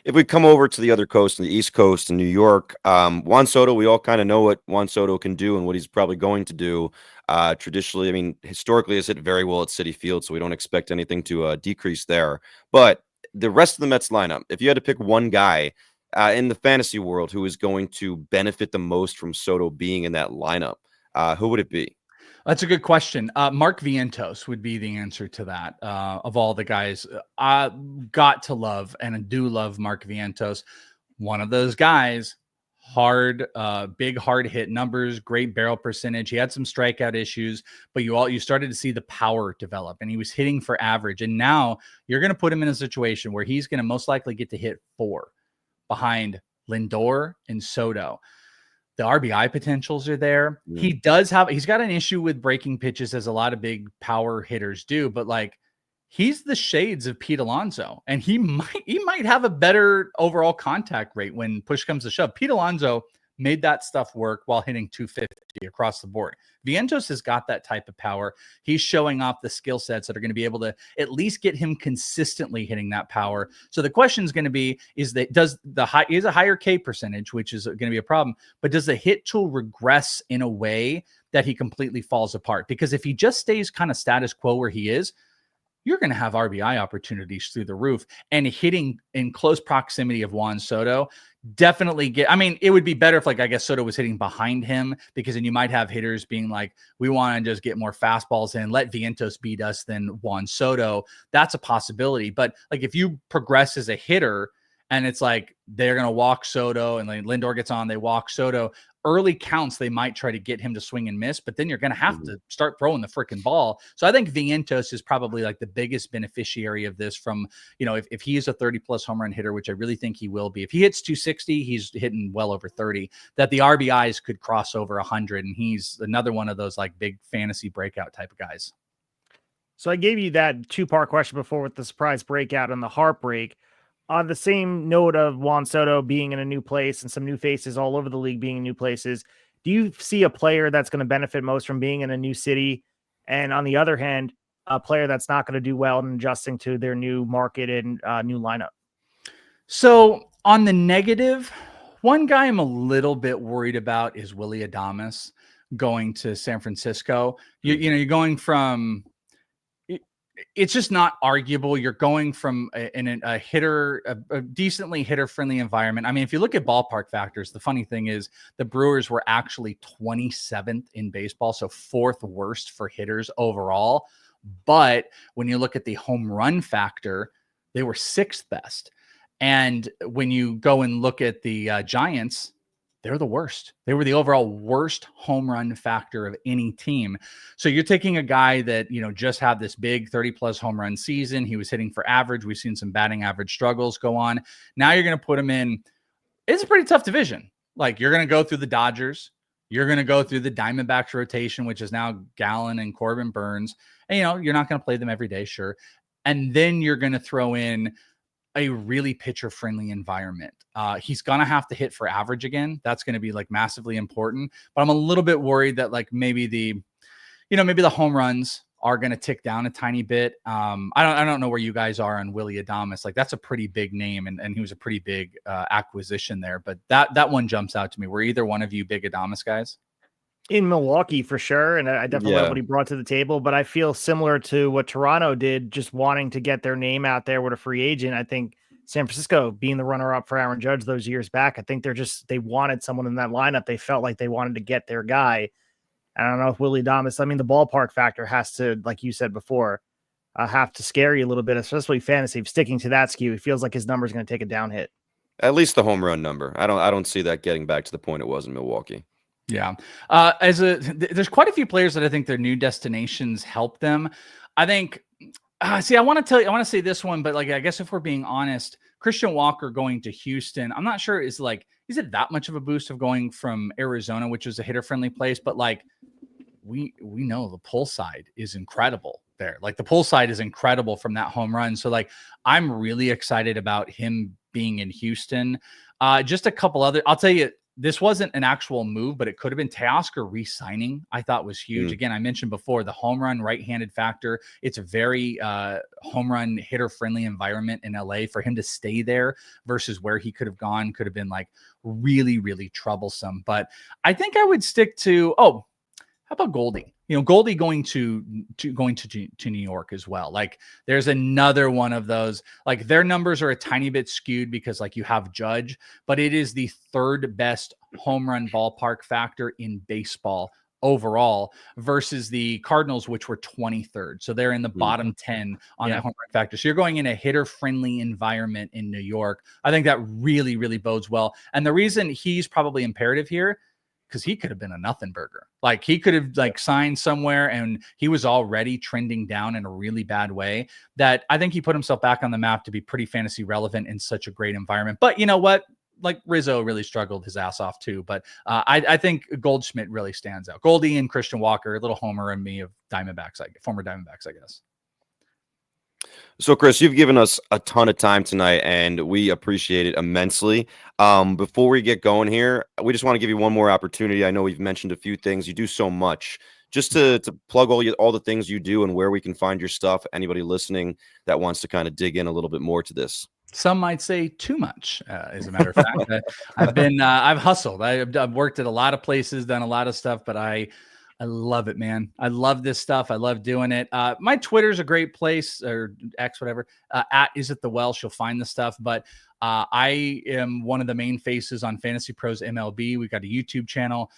If we come over to the other coast, and the East Coast in New York, Juan Soto, we all kind of know what Juan Soto can do and what he's probably going to do. Traditionally, I mean, historically, has hit very well at Citi Field, so we don't expect anything to decrease there. But the rest of the Mets lineup, if you had to pick one guy in the fantasy world who is going to benefit the most from Soto being in that lineup, who would it be? That's a good question. Mark Vientos would be the answer to that. Of all the guys, I got to love and I do love Mark Vientos. One of those guys, big hard hit numbers, great barrel percentage. He had some strikeout issues, but you started to see the power develop, and he was hitting for average. And now you're going to put him in a situation where he's going to most likely get to hit 4 behind Lindor and Soto. The RBI potentials are there. He's got an issue with breaking pitches, as a lot of big power hitters do, but like, he's the shades of Pete Alonso, and he might have a better overall contact rate when push comes to shove. Pete Alonso made that stuff work while hitting 250 across the board. Vientos has got that type of power. He's showing off the skill sets that are going to be able to at least get him consistently hitting that power. So the question is going to be, is a higher K percentage, which is going to be a problem, but does the hit tool regress in a way that he completely falls apart? Because if he just stays kind of status quo where he is, you're going to have RBI opportunities through the roof, and hitting in close proximity of Juan Soto definitely it would be better if, like, I guess Soto was hitting behind him, because then you might have hitters being like, we want to just get more fastballs in, let Vientos beat us than Juan Soto. That's a possibility. But like, if you progress as a hitter and it's like, they're going to walk Soto and like Lindor gets on, they walk Soto, early counts, they might try to get him to swing and miss, but then you're going to have to start throwing the freaking ball. So I think Vientos is probably like the biggest beneficiary of this from, if he is a 30+ home run hitter, which I really think he will be. If he hits 260, he's hitting well over 30, that the RBIs could cross over 100. And he's another one of those like big fantasy breakout type of guys. So I gave you that 2-part question before with the surprise breakout and the heartbreak. On the same note of Juan Soto being in a new place and some new faces all over the league being in new places, do you see a player that's going to benefit most from being in a new city? And on the other hand, a player that's not going to do well in adjusting to their new market and new lineup? So on the negative, one guy I'm a little bit worried about is Willy Adames going to San Francisco. You're going from... It's just not arguable. You're going from a decently hitter-friendly environment. I mean, if you look at ballpark factors, the funny thing is the Brewers were actually 27th in baseball, so 4th worst for hitters overall. But when you look at the home run factor, they were 6th best. And when you go and look at the Giants, they're the worst. They were the overall worst home run factor of any team. So you're taking a guy that, just had this big 30+ home run season. He was hitting for average. We've seen some batting average struggles go on. Now you're going to put him in. It's a pretty tough division. Like, you're going to go through the Dodgers. You're going to go through the Diamondbacks rotation, which is now Gallen and Corbin Burns. And, you're not going to play them every day. Sure. And then you're going to throw in a really pitcher-friendly environment. He's going to have to hit for average again. That's going to be like massively important. But I'm a little bit worried that like maybe the home runs are going to tick down a tiny bit. I don't know where you guys are on Willy Adames. Like, that's a pretty big name, and he was a pretty big acquisition there. But that one jumps out to me. Were either one of you big Adames guys? In Milwaukee for sure, and I definitely love what he brought to the table, but I feel similar to what Toronto did, just wanting to get their name out there with a free agent. I think San Francisco being the runner-up for Aaron Judge those years back, I think they wanted someone in that lineup. They felt like they wanted to get their guy. I don't know if Willy Adames, the ballpark factor has to, like you said before, have to scare you a little bit, especially fantasy. Sticking to that skew, it feels like his number is going to take a down hit. At least the home run number. I don't see that getting back to the point it was in Milwaukee. Yeah. There's quite a few players that I think their new destinations help them. I think, I want to say this one, but like, I guess if we're being honest, Christian Walker going to Houston, I'm not sure is it that much of a boost of going from Arizona, which is a hitter friendly place, but like we know the pull side is incredible there. Like, the pull side is incredible from that home run. So like, I'm really excited about him being in Houston. Just a couple other, I'll tell you, this wasn't an actual move, but it could have been. Teoscar re-signing, I thought was huge. Again, I mentioned before the home run right-handed factor. It's a very home run hitter friendly environment in LA. For him to stay there versus where he could have gone could have been like really, really troublesome. But I think I would stick to, how about Goldie? Goldie going to New York as well. Like there's another one of those, like their numbers are a tiny bit skewed because like you have Judge, but it is the third best home run ballpark factor in baseball overall versus the Cardinals, which were 23rd. So they're in the bottom 10 on that home run factor. So you're going in a hitter friendly environment in New York. I think that really, really bodes well. And the reason he's probably imperative here, because he could have been a nothing burger. Like he could have like signed somewhere and he was already trending down in a really bad way, that I think he put himself back on the map to be pretty fantasy relevant in such a great environment. But you know what? Like Rizzo really struggled his ass off too. But I think Goldschmidt really stands out. Goldie and Christian Walker, a little homer and me of Diamondbacks, former Diamondbacks, I guess. So, Chris, you've given us a ton of time tonight, and we appreciate it immensely. Before we get going here, we just want to give you one more opportunity. I know we've mentioned a few things. You do so much. Just to plug all the things you do and where we can find your stuff. Anybody listening that wants to kind of dig in a little bit more to this. Some might say too much, as a matter of fact. I've hustled. I've worked at a lot of places, done a lot of stuff, but I love it, man. I love this stuff. I love doing it. My Twitter's a great place, or X, whatever, at Is It The Welsh. You'll find the stuff. But I am one of the main faces on Fantasy Pros MLB. We've got a YouTube channel.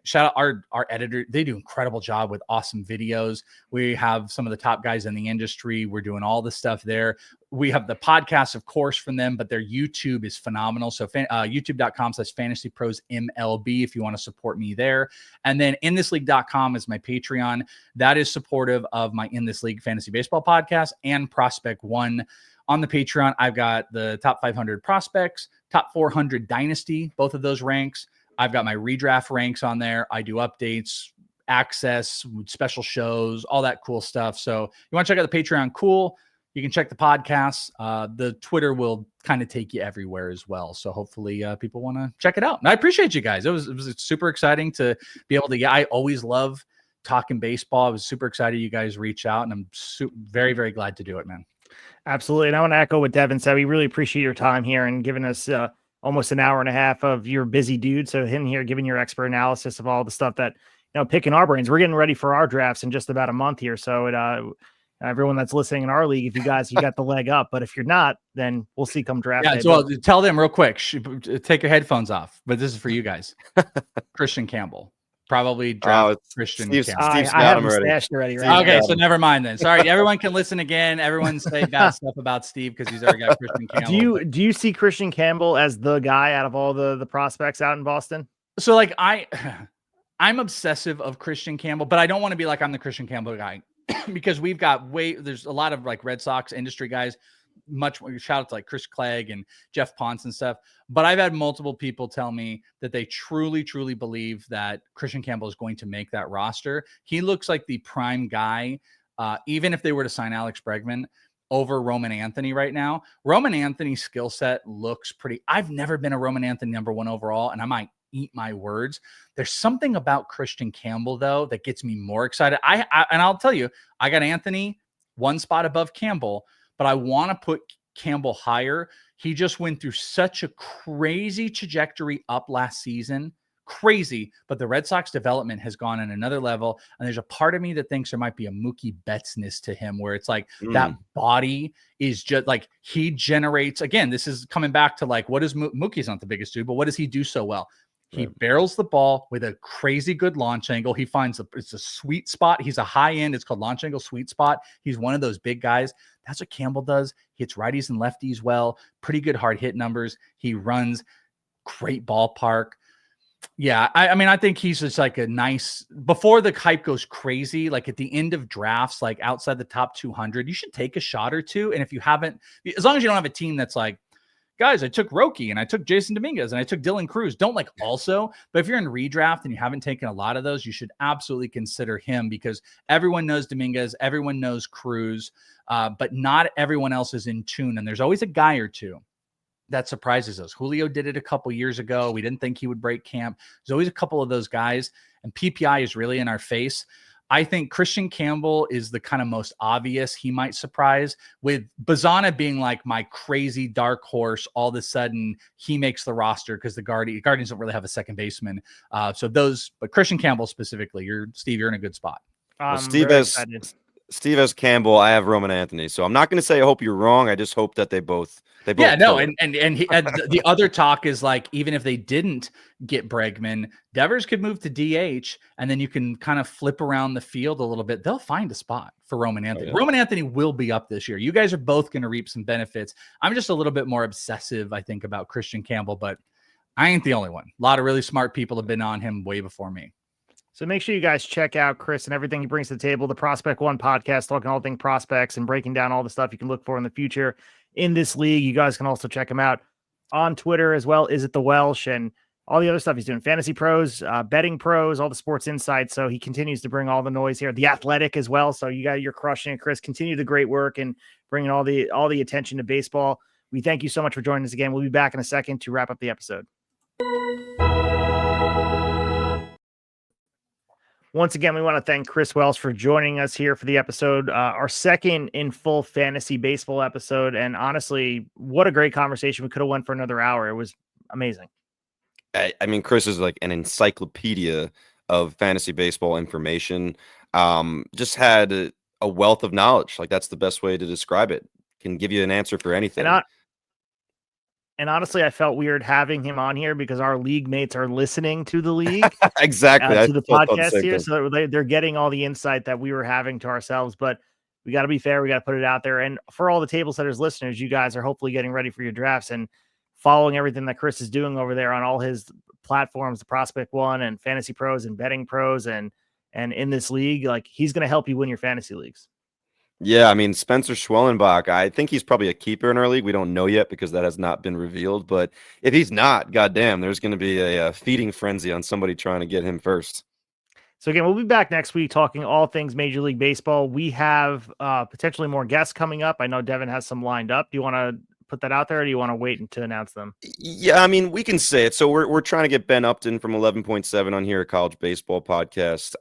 Shout out our editor. They do an incredible job with awesome videos. We have some of the top guys in the industry. We're doing all the stuff there. We have the podcast, of course, from them, but their YouTube is phenomenal. So youtube.com/FantasyProsMLB if you want to support me there. And then inthisleague.com is my Patreon. That is supportive of my In This League Fantasy Baseball podcast and Prospect One. On the Patreon, I've got the top 500 prospects, top 400 dynasty, both of those ranks. I've got my redraft ranks on there. I do updates, access, special shows, all that cool stuff. So you want to check out the Patreon, cool. You can check the podcasts. The Twitter will kind of take you everywhere as well. So hopefully people want to check it out. And I appreciate you guys. It was super exciting to be able to I always love talking baseball. I was super excited you guys reach out, and I'm very, very glad to do it, man. Absolutely. And I want to echo what Devin said. We really appreciate your time here and giving us almost an hour and a half of your busy dude. So him here giving your expert analysis of all the stuff that, picking our brains. We're getting ready for our drafts in just about a month here. So everyone that's listening in our league, if you got the leg up, but if you're not, then we'll see come draft day. So tell them real quick, take your headphones off, but this is for you guys. Christian Campbell. Probably draft Christian Campbell. I have him stashed already. Right? Okay, so never mind then. Sorry, everyone can listen again. Everyone say bad stuff about Steve because he's already got Christian Campbell. Do you see Christian Campbell as the guy out of all the prospects out in Boston? So like I'm obsessive of Christian Campbell, but I don't want to be like I'm the Christian Campbell guy because we've got there's a lot of like Red Sox industry guys. Much more shout out to like Chris Clegg and Jeff Ponce and stuff. But I've had multiple people tell me that they truly, truly believe that Christian Campbell is going to make that roster. He looks like the prime guy, even if they were to sign Alex Bregman over Roman Anthony right now. Roman Anthony's skill set looks pretty. I've never been a Roman Anthony number one overall, and I might eat my words. There's something about Christian Campbell, though, that gets me more excited. And I'll tell you, I got Anthony one spot above Campbell, but I want to put Campbell higher. He just went through such a crazy trajectory up last season. Crazy. But the Red Sox development has gone on another level. And there's a part of me that thinks there might be a Mookie Betts-ness to him where it's like that body is just like he generates. Again, this is coming back to like, what is Mookie's not the biggest dude, but what does he do so well? He barrels the ball with a crazy good launch angle. He finds it's a sweet spot. He's a high end. It's called launch angle sweet spot. He's one of those big guys. That's what Campbell does. He hits righties and lefties well. Pretty good hard hit numbers. He runs great ballpark. Yeah, I mean, I think he's just like a nice, before the hype goes crazy, like at the end of drafts, like outside the top 200, you should take a shot or two. And if you haven't, as long as you don't have a team that's like, guys, I took Roki and I took Jason Dominguez and I took Dylan Cruz. Don't like also, but if you're in redraft and you haven't taken a lot of those, you should absolutely consider him because everyone knows Dominguez, everyone knows Cruz, but not everyone else is in tune. And there's always a guy or two that surprises us. Julio did it a couple years ago. We didn't think he would break camp. There's always a couple of those guys, and PPI is really in our face. I think Christian Campbell is the kind of most obvious he might surprise, with Bazana being like my crazy dark horse. All of a sudden he makes the roster because the Guardians don't really have a second baseman. But Christian Campbell specifically, Steve, you're in a good spot. Well, Steve has Campbell. I have Roman Anthony. So I'm not going to say I hope you're wrong. I just hope that they both. Yeah, no, and the other talk is like, even if they didn't get Bregman, Devers could move to DH, and then you can kind of flip around the field a little bit. They'll find a spot for Roman Anthony. Oh, yeah. Roman Anthony will be up this year. You guys are both going to reap some benefits. I'm just a little bit more obsessive, I think, about Christian Campbell, but I ain't the only one. A lot of really smart people have been on him way before me. So make sure you guys check out Chris and everything he brings to the table. The Prospect One podcast, talking all things prospects and breaking down all the stuff you can look for in the future in this league. You guys can also check him out on Twitter as well. Is it the Welsh and all the other stuff he's doing? Fantasy Pros, Betting Pros, all the sports insights. So he continues to bring all the noise here. The Athletic as well. So you're crushing it, Chris. Continue the great work and bringing all the attention to baseball. We thank you so much for joining us again. We'll be back in a second to wrap up the episode. Once again, we want to thank Chris Welsh for joining us here for the episode, our second in full fantasy baseball episode. And honestly, what a great conversation. We could have went for another hour. It was amazing. I mean, Chris is like an encyclopedia of fantasy baseball information. Just had a wealth of knowledge. Like, that's the best way to describe it. Can give you an answer for anything. And honestly, I felt weird having him on here because our league mates are listening to the league. Exactly. To the podcast here. So they're getting all the insight that we were having to ourselves. But we got to be fair. We got to put it out there. And for all the Table Setters listeners, you guys are hopefully getting ready for your drafts and following everything that Chris is doing over there on all his platforms, the Prospect One and Fantasy Pros and Betting Pros. And in this league, like, he's going to help you win your fantasy leagues. Yeah, I mean, Spencer Schwellenbach, I think he's probably a keeper in our league. We don't know yet because that has not been revealed. But if he's not, goddamn, there's going to be a feeding frenzy on somebody trying to get him first. So again, we'll be back next week talking all things Major League Baseball. We have potentially more guests coming up. I know Devin has some lined up. Do you want to put that out there, or do you want to wait to announce them? Yeah, I mean, we can say it. So we're trying to get Ben Upton from 11.7 on here, a college baseball podcast.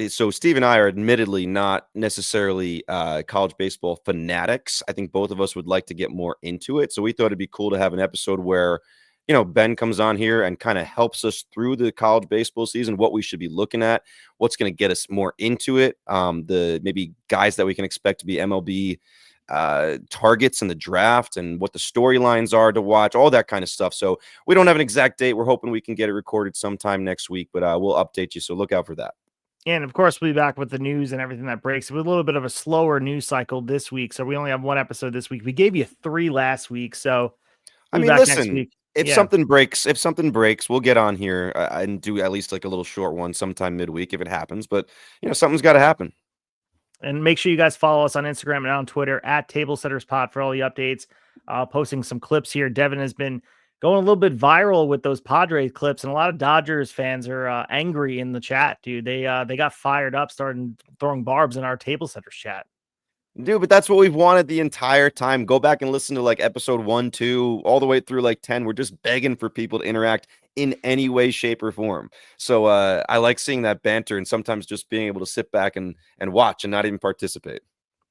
So Steve and I are admittedly not necessarily college baseball fanatics. I think both of us would like to get more into it. So we thought it'd be cool to have an episode where, you know, Ben comes on here and kind of helps us through the college baseball season, what we should be looking at, what's going to get us more into it, the maybe guys that we can expect to be MLB targets in the draft and what the storylines are to watch, all that kind of stuff. So we don't have an exact date. We're hoping we can get it recorded sometime next week, but we'll update you. So look out for that. And of course, we'll be back with the news and everything that breaks. With a little bit of a slower news cycle this week. So we only have one episode this week. We gave you 3 last week. So I mean, listen, if something breaks, we'll get on here and do at least like a little short one sometime midweek if it happens. But, you know, something's got to happen. And make sure you guys follow us on Instagram and on Twitter at TableSettersPod for all the updates. Posting some clips here. Devin has been going a little bit viral with those Padres clips, and a lot of Dodgers fans are angry in the chat, dude. They got fired up, starting throwing barbs in our TableSetters chat. Dude, but that's what we've wanted the entire time. Go back and listen to like episode 1, 2, all the way through like 10. We're just begging for people to interact in any way, shape, or form. So I like seeing that banter and sometimes just being able to sit back and watch and not even participate.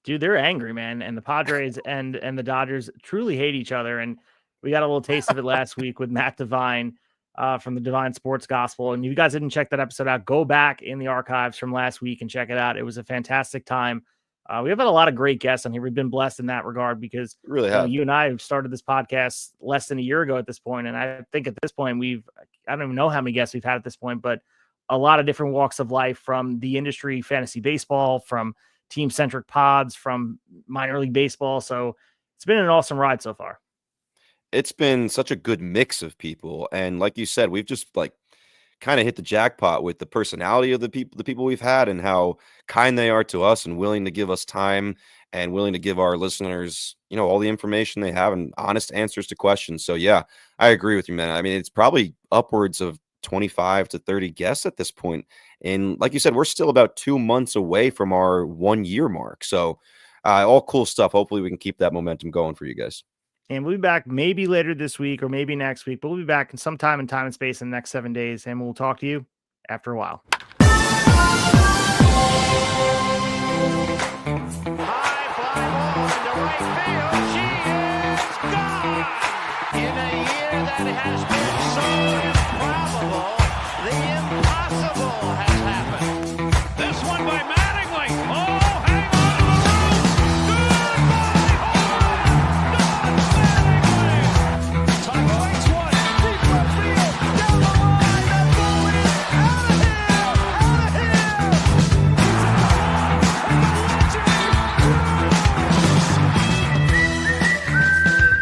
Dude, they're angry, man. And the Padres and the Dodgers truly hate each other. And we got a little taste of it last week with Matt Devine from the Divine Sports Gospel. And if you guys didn't check that episode out, go back in the archives from last week and check it out. It was a fantastic time. We have had a lot of great guests on here. We've been blessed in that regard because really you and I have started this podcast less than a year ago at this point. And I think at this point, I don't even know how many guests we've had at this point, but a lot of different walks of life, from the industry, fantasy baseball, from team-centric pods, from minor league baseball. So it's been an awesome ride so far. It's been such a good mix of people. And like you said, we've just like kind of hit the jackpot with the personality of the people we've had and how kind they are to us and willing to give us time and willing to give our listeners, you know, all the information they have and honest answers to questions. So yeah, I agree with you, man. I mean, it's probably upwards of 25 to 30 guests at this point. And like you said, we're still about 2 months away from our 1 year mark. So all cool stuff. Hopefully we can keep that momentum going for you guys. And we'll be back maybe later this week or maybe next week, but we'll be back in some time and space in the next 7 days. And we'll talk to you after a while. In a year that has been so improbable, the